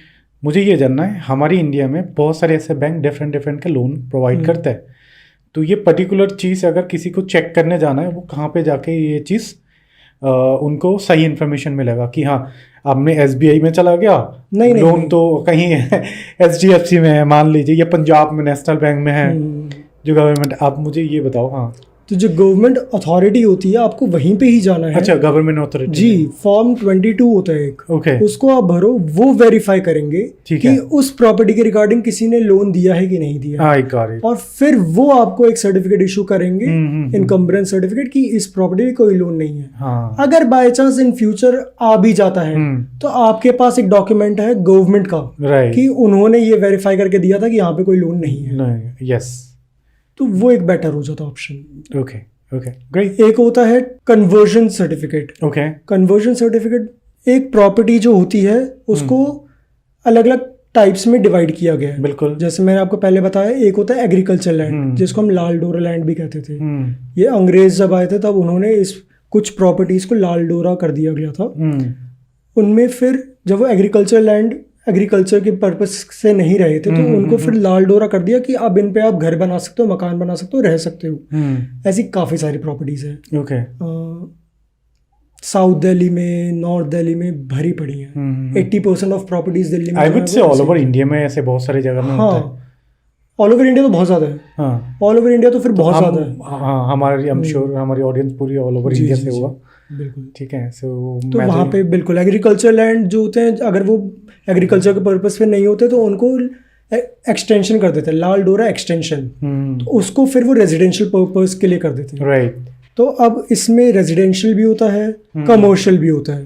मुझे ये जानना है, हमारी इंडिया में बहुत सारे ऐसे बैंक डिफरेंट के लोन प्रोवाइड करते हैं, तो ये पर्टिकुलर चीज़ अगर किसी को चेक करने जाना है, वो कहाँ पे जाके ये चीज़ उनको सही इन्फॉर्मेशन मिलेगा कि हाँ आपने SBI में चला गया, नहीं लोन नहीं। तो कहीं HDFC में है, मान लीजिए, या पंजाब में नेशनल बैंक में है जो गवर्नमेंट, आप मुझे ये बताओ। हाँ, तो जो गवर्नमेंट अथॉरिटी होती है आपको वहीं पे ही जाना है। अच्छा, गवर्नमेंट अथॉरिटी जी, फॉर्म 22 होता है एक, उसको आप भरो, वो वेरीफाई करेंगे कि उस प्रॉपर्टी के रिगार्डिंग किसी ने लोन दिया है कि नहीं दिया। और फिर वो आपको एक सर्टिफिकेट इशू करेंगे, इनकम्बरेंस सर्टिफिकेट, कि इस प्रॉपर्टी में कोई लोन नहीं है। अगर बाय चांस इन फ्यूचर आ भी जाता है तो आपके पास एक डॉक्यूमेंट है गवर्नमेंट का कि उन्होंने ये वेरीफाई करके दिया था कि यहाँ पे कोई लोन नहीं है। यस, तो वो एक बेटर हो जाता ऑप्शन। Okay, great. एक होता है कन्वर्जन सर्टिफिकेट। कन्वर्जन सर्टिफिकेट एक प्रॉपर्टी जो होती है उसको अलग अलग टाइप्स में डिवाइड किया गया है। बिल्कुल। जैसे मैंने आपको पहले बताया, एक होता है एग्रीकल्चर लैंड, जिसको हम लाल डोरा लैंड भी कहते थे। ये अंग्रेज जब आए थे तब उन्होंने इस कुछ प्रॉपर्टीज को लाल डोरा कर दिया गया था। उनमें फिर जब वो एग्रीकल्चर के पर्पस से नहीं रहे थे तो उनको फिर लाल डोरा कर दिया कि अब इन पे आप घर बना सकते हो, मकान बना सकते हो, रह सकते हो। ऐसी काफ़ी सारी प्रॉपर्टीज़ हैं। ओके। साउथ दिल्ली में, नॉर्थ दिल्ली में भरी पड़ी हैं। 80% ऑफ प्रॉपर्टीज दिल्ली में I would say all over India में ऐसे बहुत सारी जगह में होता है। ऑल ओवर इंडिया तो बहुत ज़्यादा है। हाँ, ऑल ओवर इंडिया तो फिर बहुत ज़्यादा है। हाँ, हमारी आई एम श्योर हमारी ऑडियंस पूरी ऑल ओवर इंडिया से होगा। बिल्कुल ठीक है। सो तो वहाँ पे बिल्कुल एग्रीकल्चर लैंड जो होते हैं, अगर वो एग्रीकल्चर के पर्पस पे नहीं होते तो उनको एक्सटेंशन कर देते हैं, लाल डोरा एक्सटेंशन। तो उसको फिर वो रेजिडेंशियल पर्पस के लिए कर देते हैं। राइट। तो अब इसमें रेजिडेंशियल भी होता है, कमर्शियल भी होता है।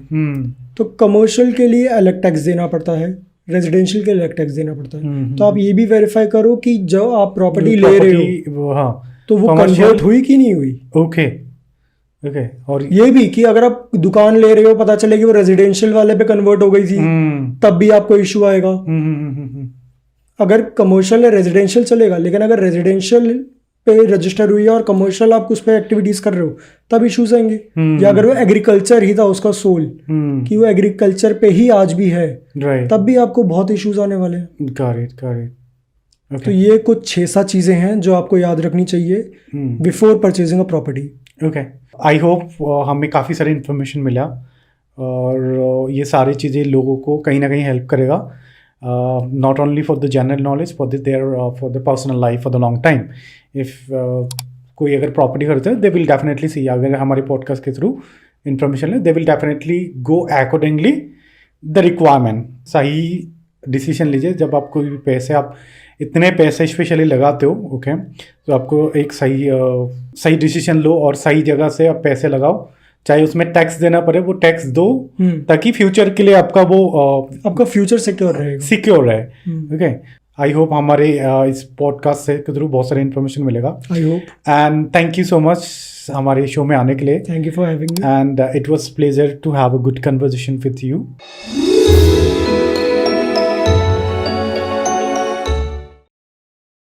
तो कमर्शियल के लिए अलग टैक्स देना पड़ता है, रेजिडेंशियल के लिए अलग टैक्स देना पड़ता है। तो आप ये भी वेरीफाई करो कि जब आप प्रॉपर्टी ले रहे हो तो वो कन्वर्ट हुई कि नहीं हुई। ओके। और ये भी कि अगर आप दुकान ले रहे हो, पता चले कि वो रेजिडेंशियल वाले पे कन्वर्ट हो गई थी, तब भी आपको इशू आएगा। अगर कमर्शियल या रेजिडेंशियल चलेगा, लेकिन अगर रेजिडेंशियल पे रजिस्टर हुई है और कमर्शियल आप उस पर एक्टिविटीज कर रहे हो तब इश्यूज आएंगे। या अगर वो एग्रीकल्चर ही था उसका सोल, कि वो एग्रीकल्चर पे ही आज भी है, तब भी आपको बहुत इश्यूज आने वाले हैं। करेक्ट। तो ये कुछ 6-7 चीज़ें हैं जो आपको याद रखनी चाहिए before purchasing a property. Okay, I hope हमें काफ़ी सारी इन्फॉर्मेशन मिला और ये सारी चीज़ें लोगों को कहीं ना कहीं हेल्प करेगा, not only for the general knowledge, for the personal life for the long time. If कोई अगर प्रॉपर्टी खरीदते हैं, दे विल डेफिनेटली सी, अगर हमारे पॉडकास्ट के थ्रू इन्फॉर्मेशन ले, they will definitely go accordingly the requirement. सही डिसीजन लीजिए। जब आप कोई भी पैसे, आप इतने पैसे स्पेशली लगाते हो, ओके, तो आपको एक सही डिसीजन लो और सही जगह से आप पैसे लगाओ। चाहे उसमें टैक्स देना पड़े, वो टैक्स दो, ताकि फ्यूचर के लिए आपका आपका फ्यूचर सिक्योर रहे। ओके, आई होप हमारे इस पॉडकास्ट से के थ्रू बहुत सारी इन्फॉर्मेशन मिलेगा। I hope, and thank you so much हमारे शो में आने के लिए। Thank you for having me and it was pleasure to have a good conversation with you.